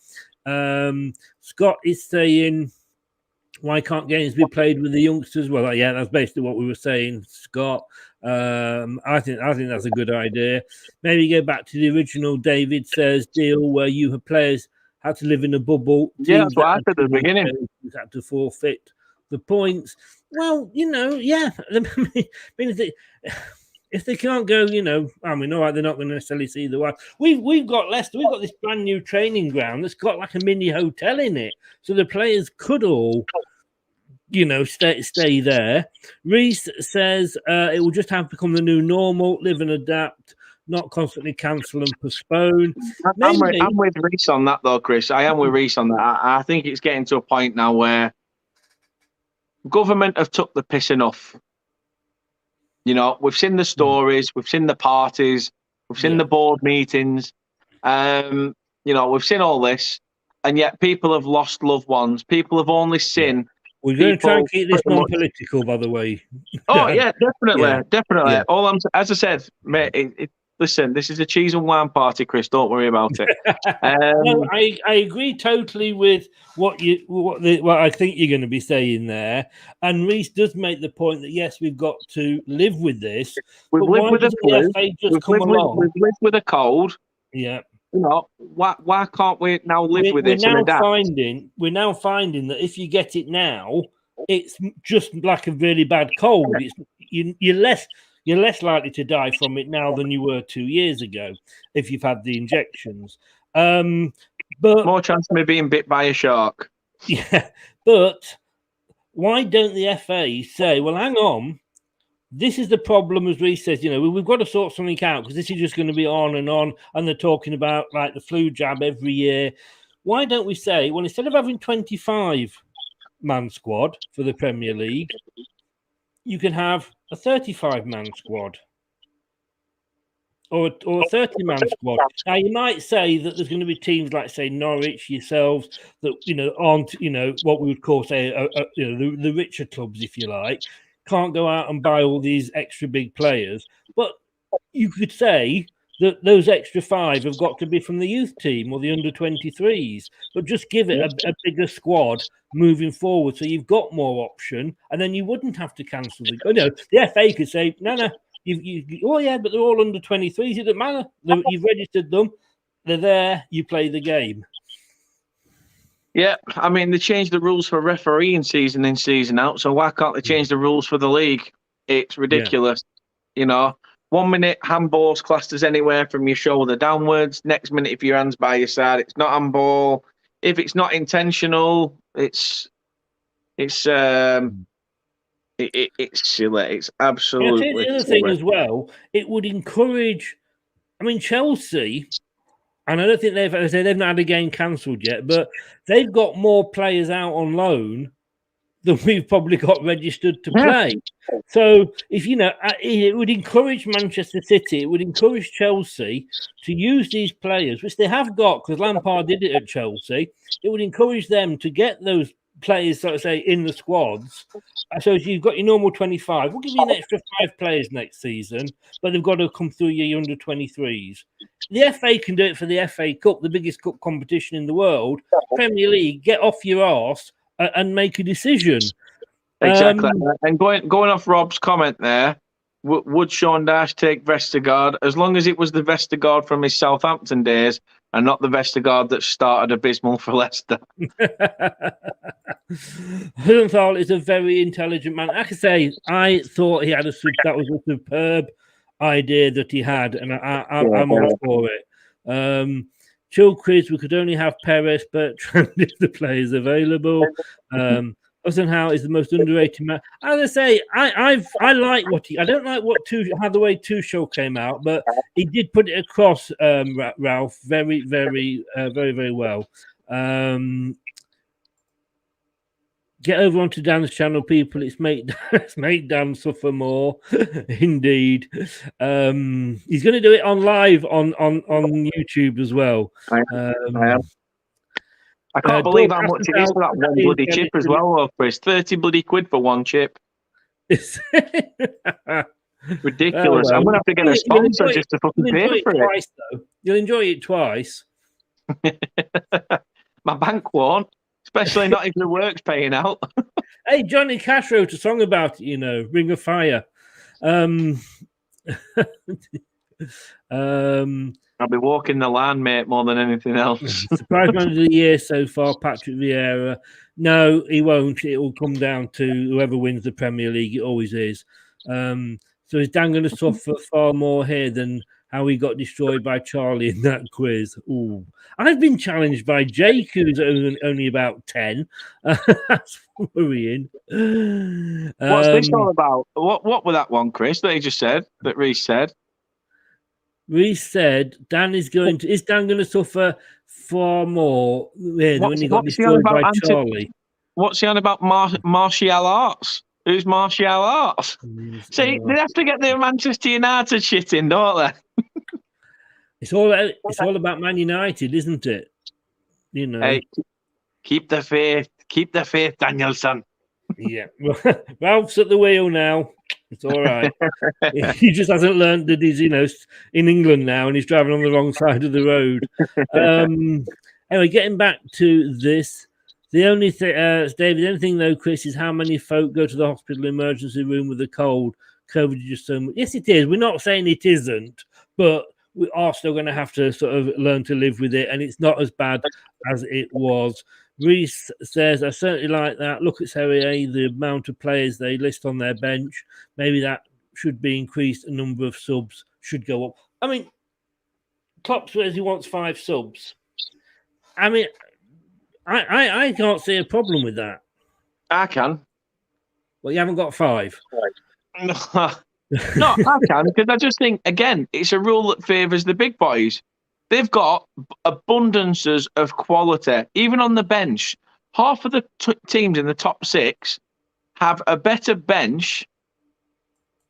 Scott is saying, why can't games be played with the youngsters? Well, yeah, that's basically what we were saying, Scott. I think that's a good idea. Maybe go back to the original David says deal where you have players had to live in a bubble. Yeah, that's what I said at the beginning. Had to forfeit the points. Well, yeah. I mean, if they can't go, I mean, all right, they're not going to necessarily see the wife. We've got Leicester. We've got this brand new training ground that's got like a mini hotel in it, so the players could all, stay there. Reese says it will just have to become the new normal. Live and adapt, not constantly cancel and postpone. I'm with Reese on that, though, Chris. I am with Reese on that. I think it's getting to a point now where government have took the piss enough. We've seen the stories, we've seen the parties, we've seen the board meetings, we've seen all this, and yet people have lost loved ones. People have only seen. We're going to try and keep this non-political, by the way. Oh yeah, definitely. Yeah. As I said, mate, listen, this is a cheese and wine party, Chris. Don't worry about it. No, I agree totally with what I think you're going to be saying there. And Reese does make the point that yes, we've got to live with this. We've lived with a flu. We've lived with a cold. Yeah. Why can't we now live with it and adapt? We're now finding that if you get it now, it's just like a really bad cold. You're less likely to die from it now than you were 2 years ago if you've had the injections. But more chance of me being bit by a shark. Yeah, but why don't the FA say, well, hang on, this is the problem, as Reece says, we've got to sort something out because this is just going to be on, and they're talking about like the flu jab every year. Why don't we say, well, instead of having 25-man squad for the Premier League, you can have a 35-man squad or a 30-man squad. Now, you might say that there's going to be teams like, say, Norwich, yourselves, that, aren't, what we would call, say, the richer clubs, if you like, can't go out and buy all these extra big players. But you could say that those extra 5 have got to be from the youth team or the under-23s, but just give it a bigger squad moving forward so you've got more option, and then you wouldn't have to cancel the FA could say, no, but they're all under-23s. It doesn't matter. You've registered them. They're there. You play the game. Yeah, I mean, they changed the rules for refereeing season in, season out, so why can't they change the rules for the league? It's ridiculous. 1 minute, handball's classed as anywhere from your shoulder downwards. Next minute, if your hand's by your side, it's not handball. If it's not intentional, It's silly. It's absolutely the other silly. thing as well, it would encourage. I mean, Chelsea, and I don't think they've not had a game cancelled yet, but they've got more players out on loan than we've probably got registered to play. So if it would encourage Manchester City, it would encourage Chelsea to use these players, which they have got because Lampard did it at Chelsea. It would encourage them to get those players, so to say, in the squads. So if you've got your normal 25, we'll give you an extra 5 players next season, but they've got to come through your under 23s. The FA can do it for the FA Cup, the biggest cup competition in the world. Premier League, get off your arse and make a decision. Exactly. And going off Rob's comment there, would Sean Dyche take Vestergaard as long as it was the Vestergaard from his Southampton days and not the Vestergaard that started abysmal for Leicester? Hillenthal is a very intelligent man. I could say I thought he had that was a superb idea that he had, and I'm all for it. Chill quiz, we could only have Perez, Bertrand if the players available. Osenhow is the most underrated man. As I say, I like what I don't like how the way Tuchel came out, but he did put it across, Ralph, very, very, very, very well. Get over onto Dan's channel, people. It's make Dan suffer more. Indeed. He's going to do it on live on YouTube as well. I am. I can't believe how much it is for that one bloody chip as well, though, Chris. 30 bloody quid for one chip. Ridiculous. I'm going to have to get a sponsor just to fucking pay for it. Though. You'll enjoy it twice. My bank won't. Especially not if the work's paying out. Hey, Johnny Cash wrote a song about it, Ring of Fire. I'll be walking the land, mate, more than anything else. Surprise man of the year so far, Patrick Vieira. No, he won't. It will come down to whoever wins the Premier League. It always is. So is Dan going to suffer far more here than how he got destroyed by Charlie in that quiz? Ooh. I've been challenged by Jake, who's only about 10. That's worrying. What's this all about? What was that one, Chris, that he just said, that Reece said? Reece said is Dan going to suffer far more when he got destroyed by Charlie? What's he on about martial arts? Who's martial arts? See, they have to get their Manchester United shit in, don't they? It's all about Man United, isn't it? Hey, keep the faith, Danielson. Yeah, Ralph's at the wheel now. It's all right. He just hasn't learned that he's in England now and he's driving on the wrong side of the road. Anyway, getting back to this. The only thing, David, the only thing though, Chris, is how many folk go to the hospital emergency room with a cold. COVID is just so much. Yes, it is. We're not saying it isn't, but we are still going to have to sort of learn to live with it, and it's not as bad as it was. Reece says, I certainly like that. Look at Serie A, the amount of players they list on their bench. Maybe that should be increased. A number of subs should go up. I mean, Klopp says he wants 5 subs. I mean, I can't see a problem with that. I can. Well, you haven't got 5. No, I can, because I just think, again, it's a rule that favours the big boys. They've got abundances of quality. Even on the bench, half of the teams in the top 6 have a better bench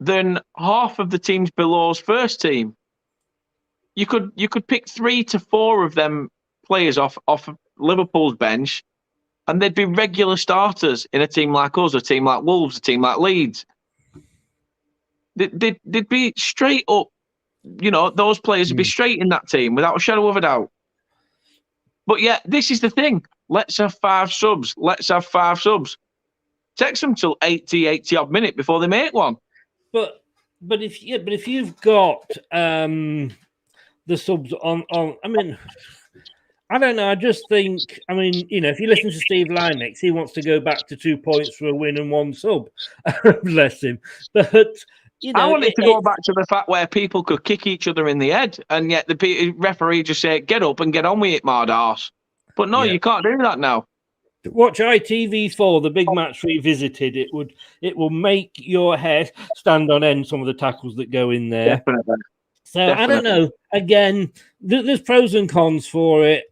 than half of the teams below's first team. You could pick 3 to 4 of them players off Liverpool's bench, and they'd be regular starters in a team like us, a team like Wolves, a team like Leeds. They'd be straight up, those players would be straight in that team without a shadow of a doubt. But yeah, this is the thing. Let's have 5 subs. Takes them till 80 odd minute before they make one. But if you've got the subs on, I mean, I don't know. I just think, if you listen to Steve Lynex, he wants to go back to 2 points for a win and 1 sub. Bless him. But I wanted to go back to the fact where people could kick each other in the head, and yet the referee just say, "Get up and get on with it, mad arse." But no, you can't do that now. Watch ITV4, the big match revisited. It will make your hair stand on end. Some of the tackles that go in there. Definitely. So I don't know. Again, there's pros and cons for it.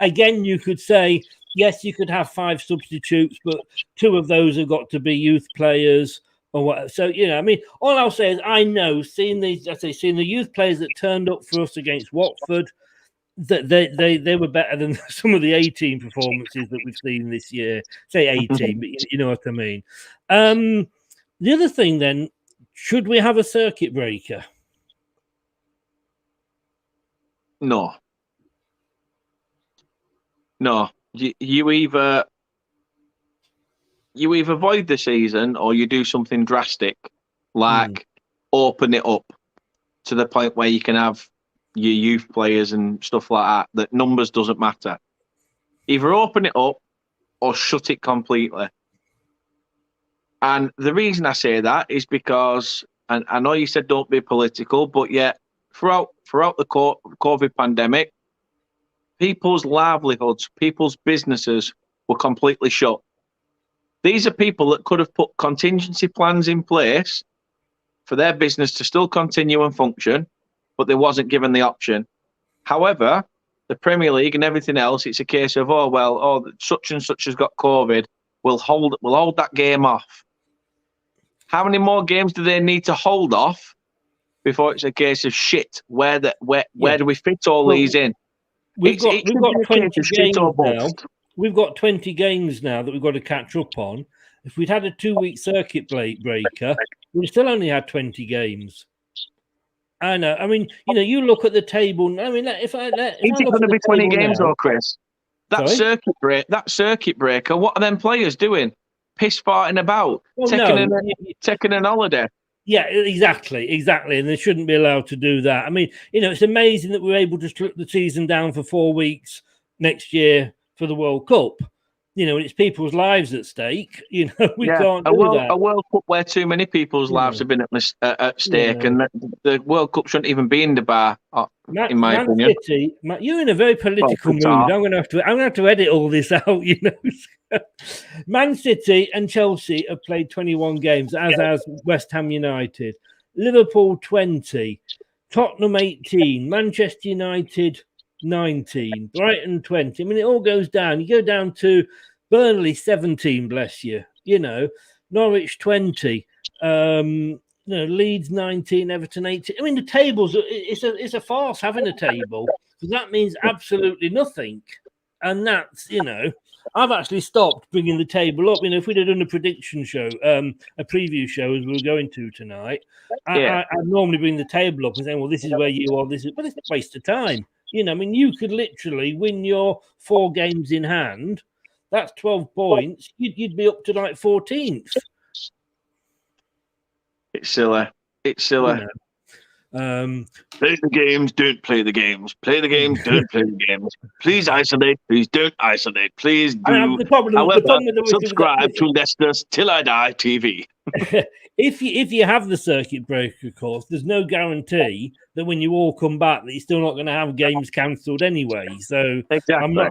Again, you could say yes, you could have 5 substitutes, but 2 of those have got to be youth players or what. So I mean, all I'll say is I know seeing the youth players that turned up for us against Watford, that they were better than some of the 18 performances that we've seen this year. Say 18, but you know what I mean. The other thing then, should we have a circuit breaker? No. You either avoid the season or you do something drastic, like open it up to the point where you can have your youth players and stuff like that. That numbers doesn't matter. Either open it up or shut it completely. And the reason I say that is because, and I know you said don't be political, but yet throughout the COVID pandemic, people's livelihoods, people's businesses were completely shut. These are people that could have put contingency plans in place for their business to still continue and function, but they wasn't given the option. However, the Premier League and everything else, it's a case of, such and such has got COVID, we'll hold that game off. How many more games do they need to hold off before it's a case of shit? Where do we fit all these in? We've got 20 games now. We've got 20 games now that we've got to catch up on. If we'd had a 2-week circuit breaker, we'd still only had 20 games. I know. I mean, you look at the table. I mean, is it going to be 20 games, or Chris? That circuit breaker. What are them players doing? Piss farting about, taking an holiday. Yeah, exactly, and they shouldn't be allowed to do that. I mean, it's amazing that we're able to strip the season down for 4 weeks next year for the World Cup. And it's people's lives at stake. We can't do that. A World Cup where too many people's lives have been at stake, and the World Cup shouldn't even be in the bar. In my opinion, City, you're in a very political mood. I'm going to have to edit all this out. Man City and Chelsea have played 21 games, as has West Ham United. Liverpool 20, Tottenham 18, Manchester United 19, Brighton 20. I mean, it all goes down. You go down to Burnley 17, bless you. Norwich 20, Leeds 19, Everton 18. I mean, the tables, it's a farce having a table, because that means absolutely nothing. And that's, I've actually stopped bringing the table up. If we'd have done a prediction show, a preview show as we were going to tonight, I'd normally bring the table up and say, well, this is where you are, but it's a waste of time. You could literally win your 4 games in hand. That's 12 points. You'd be up to like 14th. It's silly. Play the games, don't play the games. Play the games, don't play the games. Please isolate, please don't isolate. Please do. Subscribe to Leicester's Till I Die TV. If you have the circuit breaker, of course, there's no guarantee that when you all come back that you're still not going to have games cancelled anyway. So exactly.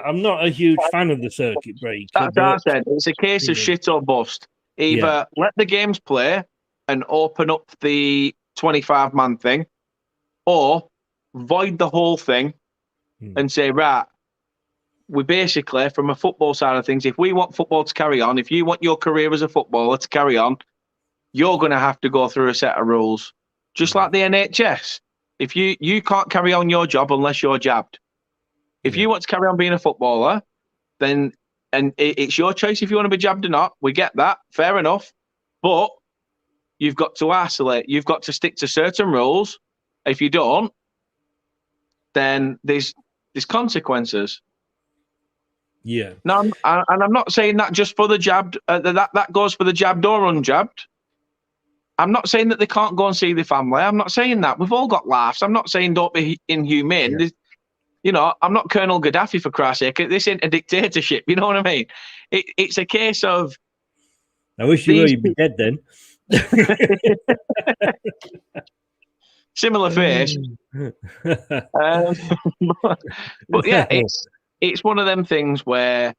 I'm not a huge fan of the circuit breaker. That's what I said. It's a case of shit or bust. Either let the games play and open up the 25-man thing, or void the whole thing and say, right, we basically, from a football side of things, if we want football to carry on, if you want your career as a footballer to carry on, you're going to have to go through a set of rules. Just like the NHS. If you can't carry on your job unless you're jabbed. If you want to carry on being a footballer, then it's your choice if you want to be jabbed or not. We get that. Fair enough. But you've got to isolate. You've got to stick to certain rules. If you don't, then there's consequences. Yeah. Now, I'm not saying that just for the jabbed. That goes for the jabbed or unjabbed. I'm not saying that they can't go and see their family. I'm not saying that. We've all got laughs. I'm not saying don't be inhumane. Yeah. I'm not Colonel Gaddafi, for Christ's sake. This ain't a dictatorship. You know what I mean? It's a case of. I wish you were. You'd be dead then. Similar face. But yeah, it's one of them things where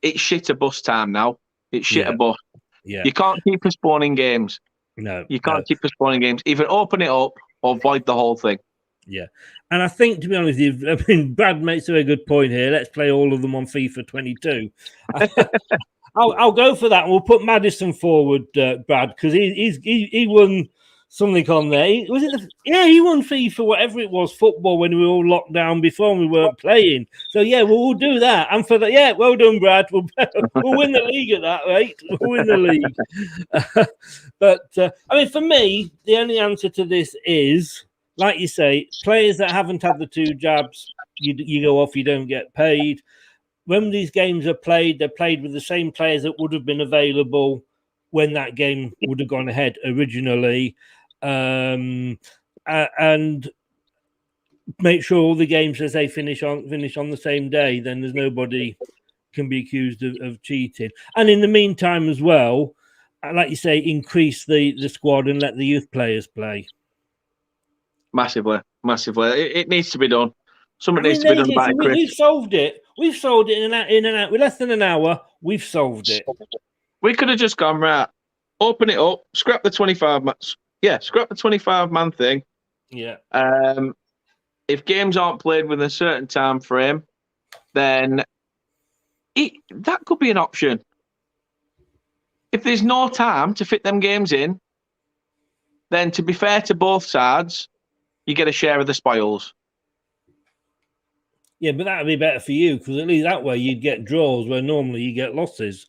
it's shit a bus time now. It's shit a bus. Yeah. You can't keep postponing games. No. You can't keep postponing games. Either open it up or void the whole thing. Yeah. And I think, to be honest with you, I mean, Brad makes a very good point here. Let's play all of them on FIFA 22. I'll go for that. We'll put Maddison forward, Brad, because he won something on there. He won FIFA, whatever it was, football, when we were all locked down before and we weren't playing. So, yeah, we'll do that. And for that, yeah, well done, Brad. We'll win the league at that rate. We'll win the league. But, I mean, for me, the only answer to this is, like you say, players that haven't had the 2 jabs, you go off, you don't get paid. When these games are played, they're played with the same players that would have been available when that game would have gone ahead originally. And make sure all the games, as they finish on the same day, then there's nobody can be accused of cheating. And in the meantime as well, like you say, increase the squad and let the youth players play. Massively. It needs to be done. Something needs to be done about it, Chris. We've solved it. We've solved it in and out. With less than an hour, we've solved it. We could have just gone, right, open it up, scrap the 25 man. Yeah, scrap the 25-man thing. Yeah. If games aren't played within a certain time frame, then that could be an option. If there's no time to fit them games in, then to be fair to both sides, you get a share of the spoils. Yeah, but that would be better for you, because at least that way you'd get draws where normally you get losses.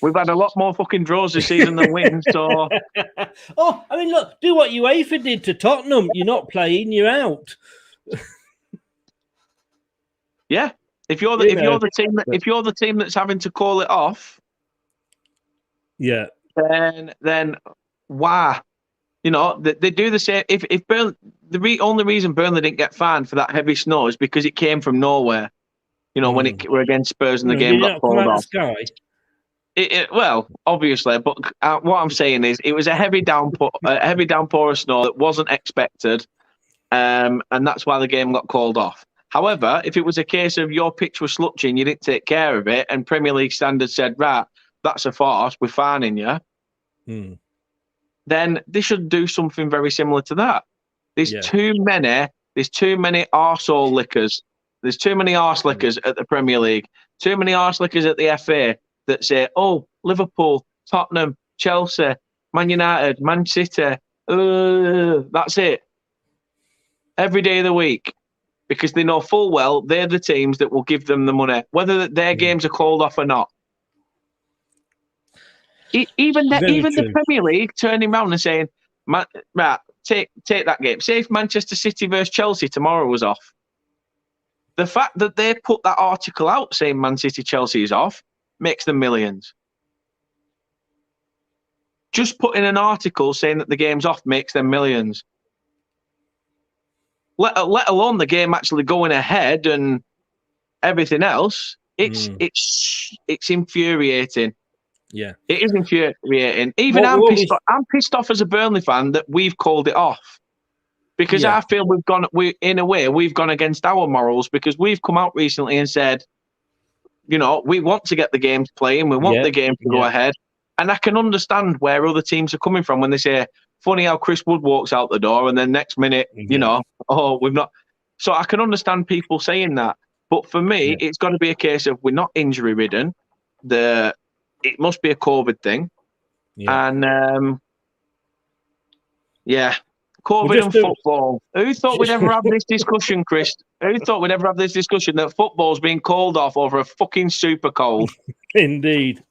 We've had a lot more fucking draws this season than wins, so... Oh, I mean, look, do what UEFA did to Tottenham. You're not playing, you're out. Yeah. If you're the team that's having to call it off, yeah, then why? You know, they do the same. If Burnley, only reason Burnley didn't get fined for that heavy snow is because it came from nowhere. You know, when it were against Spurs and the game got called off. Well, obviously, but what I'm saying is it was a heavy downpour of snow that wasn't expected, and that's why the game got called off. However, if it was a case of your pitch was slutching, you didn't take care of it, and Premier League standards said, right, that's a farce, we're fining you, then they should do something very similar to that. There's too many arsehole lickers. There's too many arse lickers at the Premier League, too many arse lickers at the FA that say, oh, Liverpool, Tottenham, Chelsea, Man United, Man City, that's it. Every day of the week. Because they know full well they're the teams that will give them the money, whether their games are called off or not. Even the Premier League turning around and saying, right, take that game. Say if Manchester City versus Chelsea tomorrow was off. The fact that they put that article out saying Man City Chelsea is off makes them millions. Just putting an article saying that the game's off makes them millions. Let alone the game actually going ahead and everything else. It's infuriating. Yeah, it is infuriating. Even I'm pissed off as a Burnley fan that we've called it off, because I feel we've gone against our morals, because we've come out recently and said, you know, we want to get the games playing, we want the game to go ahead, and I can understand where other teams are coming from when they say, funny how Chris Wood walks out the door and then next minute, you know, oh, we've not. So I can understand people saying that. But for me, it's got to be a case of we're not injury ridden. It must be a COVID thing. Yeah. And, COVID and football. Who thought we'd ever have this discussion, Chris? Who thought we'd ever have this discussion that football's being called off over a fucking super cold? Indeed.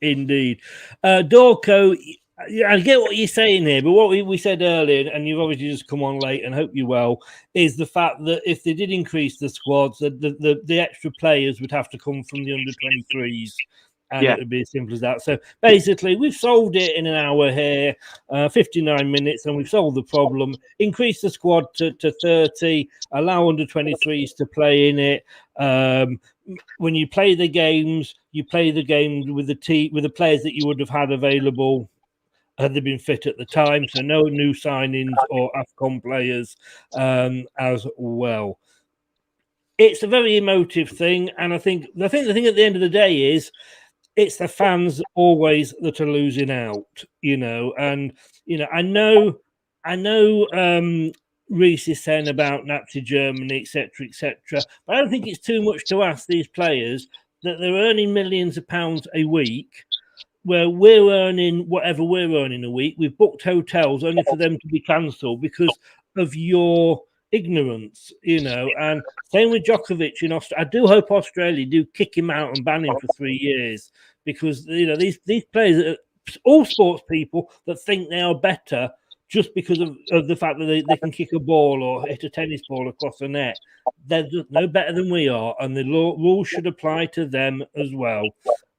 Dorco, I get what you're saying here, but what we said earlier, and you've obviously just come on late and hope you're well, is the fact that if they did increase the squads, the extra players would have to come from the under-23s, and it would be as simple as that. So basically, we've solved it in an hour here, 59 minutes, and we've solved the problem. Increase the squad to 30, allow under-23s to play in it. When you play the games, you play the games with the players that you would have had available had they been fit at the time, so no new signings or AFCON players as well. It's a very emotive thing, and I think the thing at the end of the day is it's the fans always that are losing out, and I know Reece is saying about Nazi Germany, etc., but I don't think it's too much to ask these players that they're earning millions of pounds a week, where we're earning whatever we're earning a week. We've booked hotels only for them to be cancelled because of your ignorance, and same with Djokovic in Australia. I do hope Australia do kick him out and ban him for 3 years, because these players are all sports people that think they are better just because of the fact that they can kick a ball or hit a tennis ball across the net. They're just no better than we are, and the rules should apply to them as well.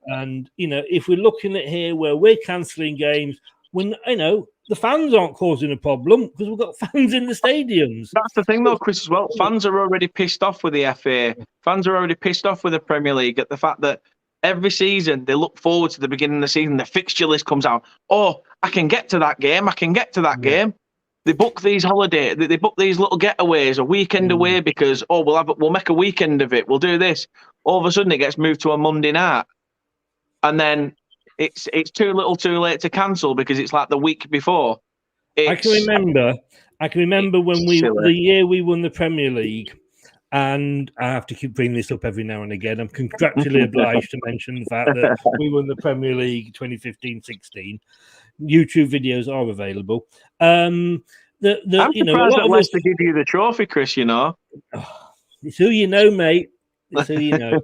And if we're looking at here where we're cancelling games, when the fans aren't causing a problem because we've got fans in the stadiums. That's the thing, though, Chris, as well. Fans are already pissed off with the FA. Fans are already pissed off with the Premier League at the fact that every season they look forward to the beginning of the season. The fixture list comes out. Oh, I can get to that game. I can get to that game. They book these holidays. They book these little getaways, a weekend away, because we'll make a weekend of it. We'll do this. All of a sudden, it gets moved to a Monday night, and then it's too little, too late to cancel because it's like the week before. I can remember when the year we won the Premier League, and I have to keep bringing this up every now and again. I'm contractually obliged to mention the fact that we won the Premier League 2015-16. YouTube videos are available. I'm surprised that Leicester give you the trophy, Chris. It's who you know, mate. It's who you know.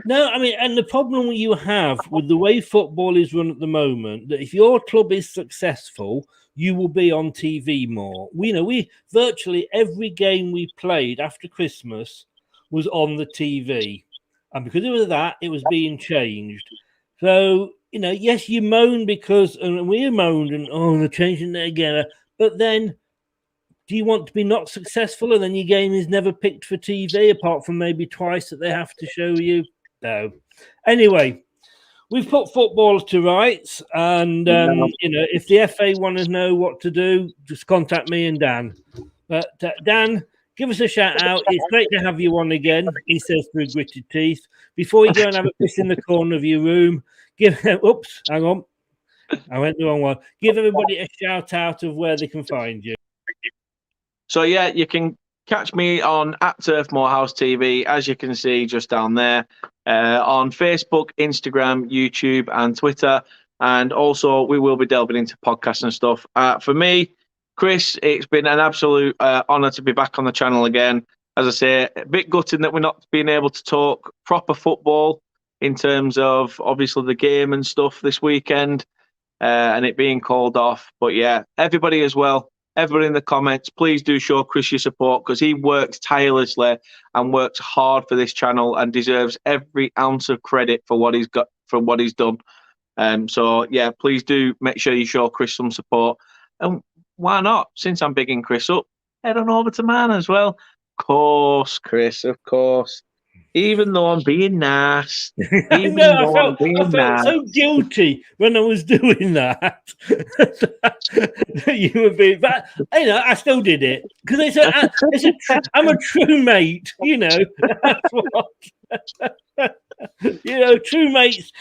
No, and the problem you have with the way football is run at the moment, that if your club is successful, you will be on TV more. We virtually every game we played after Christmas was on the TV, and because of that, it was being changed. So yes, you moan and we moaned and they're changing it again, but then, do you want to be not successful and then your game is never picked for TV apart from maybe twice that they have to show you? No. Anyway, we've put football to rights, and if the FA want to know what to do, just contact me and Dan. But Dan, give us a shout out. It's great to have you on again, he says through gritted teeth. Before you go and have a piss in the corner of your room, oops, hang on. I went the wrong one. Give everybody a shout out of where they can find you. So, you can catch me on @Turfmoorhouse TV, as you can see just down there, on Facebook, Instagram, YouTube, and Twitter. And also, we will be delving into podcasts and stuff. For me, Chris, it's been an absolute honour to be back on the channel again. As I say, a bit gutting that we're not being able to talk proper football in terms of, obviously, the game and stuff this weekend, and it being called off. But everybody as well. Everybody in the comments, please do show Chris your support, because he works tirelessly and works hard for this channel and deserves every ounce of credit for what he's got, for what he's done. So please do make sure you show Chris some support. And why not? Since I'm bigging Chris up, head on over to man as well. Of course, Chris, of course. Even though I'm being nice. I felt so guilty when I was doing that. You were being, but I still did it because I'm a true mate. That's what. True mates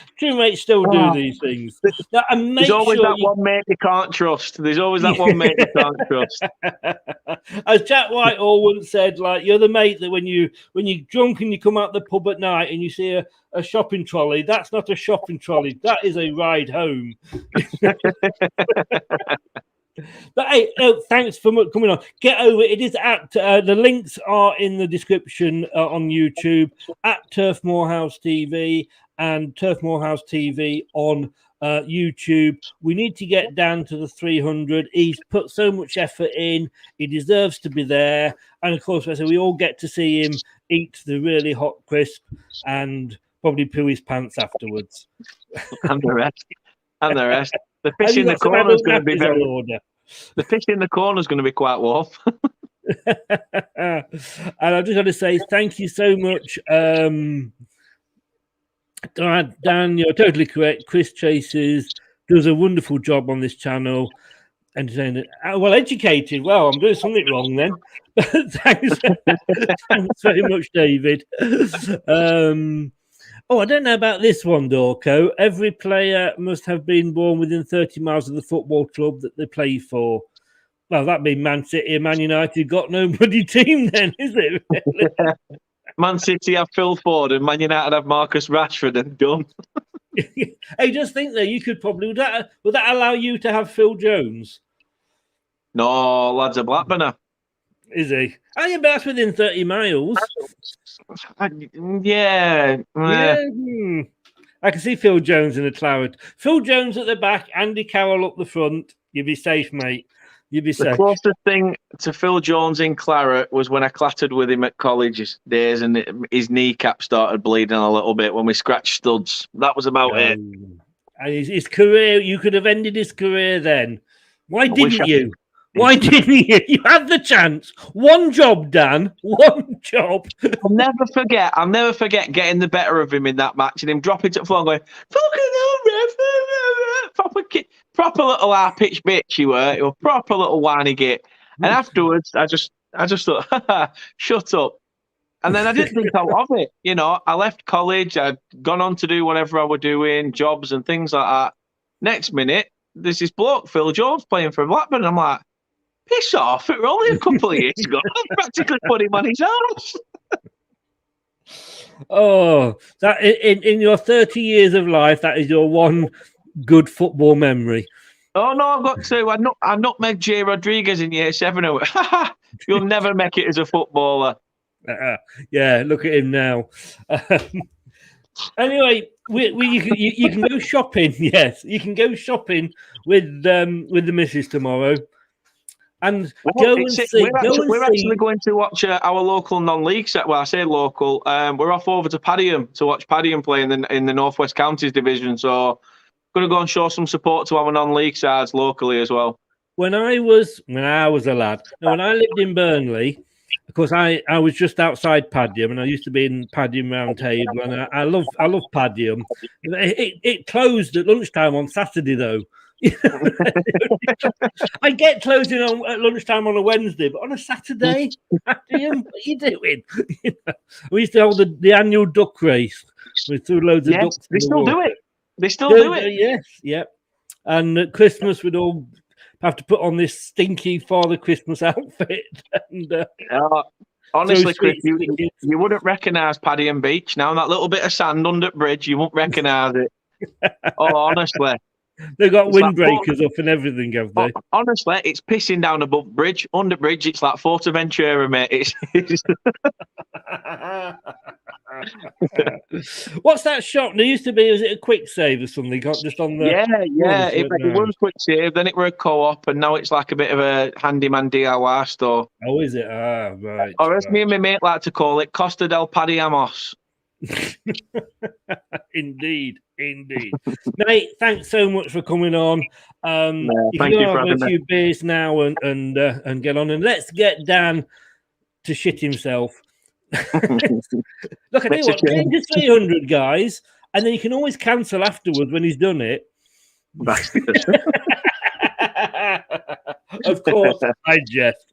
still do these things. Now, there's always that one mate you can't trust. There's always that one mate you can't trust. As Jack Whitehall once said, you're the mate that when you're drunk and you come out the pub at night and you see a shopping trolley, that's not a shopping trolley. That is a ride home. But hey, thanks for coming on. Get over it. It is at the links are in the description on YouTube, at Turfmoorhouse TV and Turfmoorhouse TV on YouTube. We need to get down to the 300. He's put so much effort in. He deserves to be there. And of course, we all get to see him eat the really hot crisp and probably poo his pants afterwards. And the rest. The fish in the corner is going to be very order. The fish in the corner is going to be quite warm. And I just want to say thank you so much, Dan. You're totally correct. Chris Chases does a wonderful job on this channel. Entertaining, well educated. Well, I'm doing something wrong then. Thanks very much, David. Oh, I don't know about this one, Dorco. Every player must have been born within 30 miles of the football club that they play for. Well, that'd be Man City and Man United. Got no bloody team then, is it? Really? Man City have Phil Ford and Man United have Marcus Rashford and done. Hey, just think that you could probably would that allow you to have Phil Jones? No, lads, a Blackburner. Is he? Oh, yeah, but that's within 30 miles. Yeah. I can see Phil Jones in the Claret. Phil Jones at the back, Andy Carroll up the front. You'd be safe, mate. You'd be The safe. closest thing to Phil Jones in Claret was when I clattered with him at college days and his kneecap started bleeding a little bit when we scratched studs. That was about it. And his career, you could have ended his career then. Why didn't you? Why didn't you? You had the chance. One job, Dan. One job. I'll never forget getting the better of him in that match and him dropping to the floor and going, fucking hell, ref. Proper little high-pitched bitch he were. He was proper little whiny git. And afterwards, I just thought, shut up. And then I didn't think out of it. You know, I left college. I'd gone on to do whatever I was doing, jobs and things like that. Next minute, there's this bloke, Phil Jones, playing for Blackburn. I'm like, piss off. It was only a couple of years ago. I practically put him on his arse. Oh, that in your 30 years of life, that is your one good football memory. Oh, no, I've got two. I nutmegged Jay Rodriguez in year 7. You'll never make it as a footballer. Yeah, look at him now. Anyway, you can go shopping. Yes, you can go shopping with the missus tomorrow. And we're actually going to watch our local non-league set. Well, I say local. We're off over to Padiham to watch Padiham play in the North West Counties division. So, going to go and show some support to our non-league sides locally as well. When I was a lad, when I lived in Burnley, of course, I was just outside Padiham, and I used to be in Padiham Round Table, and I love Padiham. It closed at lunchtime on Saturday, though. I get closing at lunchtime on a Wednesday, but on a Saturday, Padiham, what are you doing? We used to hold the annual duck race. We threw loads of ducks. They still do it. They still do it. Yes, yeah. And at Christmas, we'd all have to put on this stinky Father Christmas outfit. And honestly, Chris, you wouldn't recognise Padiham Beach now. That little bit of sand under the bridge, you won't recognise it. Oh, honestly. They've got windbreakers up and everything, have they? Honestly, it's pissing down above bridge. Under bridge, it's like Fortaventura, mate. What's that shop? There used to be, was it a quick save or something? Just on the It was a quick save, then it were a co-op, and now it's like a bit of a handyman DIY store. Oh, is it? Ah, right. Or as me and my mate like to call it, Costa del Padihamos. Indeed. Mate, thanks so much for coming on. You thank can you go for have having a few beers now and get on, and let's get Dan to shit himself. Look, I tell you what, get into 300, guys, and then you can always cancel afterwards when he's done it. Of course, I jest.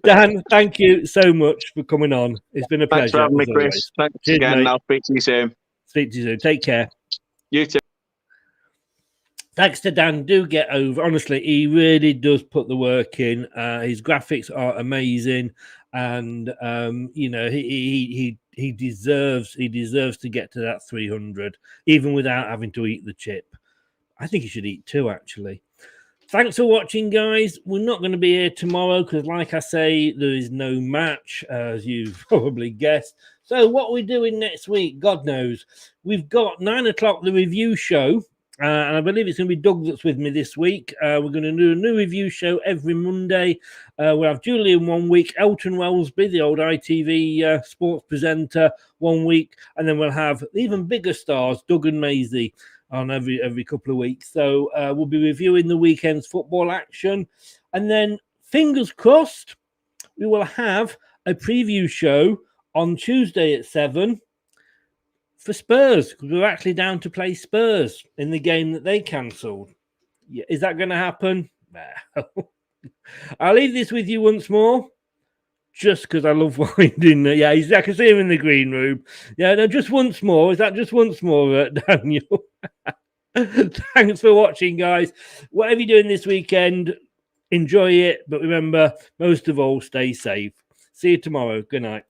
Dan, thank you so much for coming on. It's been a pleasure. Thanks for having me, Chris. Thanks again. Mate. I'll speak to you soon. Speak to you soon. Take care. You too. Thanks to Dan. Do get over. Honestly, he really does put the work in. His graphics are amazing, and he deserves to get to that 300, even without having to eat the chip. I think he should eat 2, actually. Thanks for watching, guys. We're not going to be here tomorrow because, like I say, there is no match, as you've probably guessed. So what we're doing next week, God knows. We've got 9 o'clock, the review show. And I believe it's going to be Doug that's with me this week. We're going to do a new review show every Monday. We'll have Julian 1 week, Elton Wellesby, the old ITV sports presenter, 1 week. And then we'll have even bigger stars, Doug and Maisie, on every couple of weeks. So we'll be reviewing the weekend's football action. And then, fingers crossed, we will have a preview show on Tuesday at 7 for Spurs, because we're actually down to play Spurs in the game that they cancelled. Yeah, is that going to happen? I'll leave this with you once more. just because I love winding. Yeah, I can see him in the green room. Yeah, no, just once more. Is that just once more, Daniel? Thanks for watching, guys. Whatever you're doing this weekend, enjoy it. But remember, most of all, stay safe. See you tomorrow. Good night.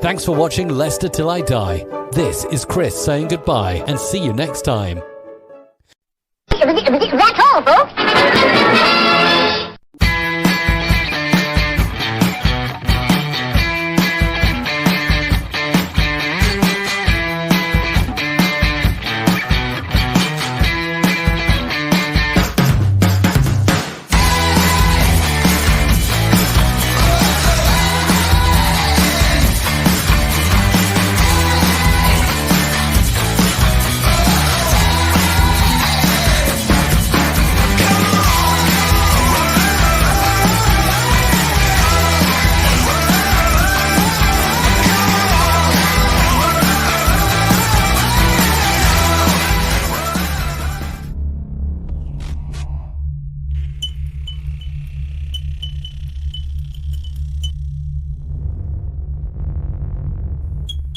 Thanks for watching Leicester Till I Die. This is Chris saying goodbye and see you next time. That's all, folks.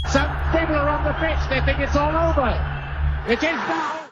Some people are on the pitch, they think it's all over. It is now.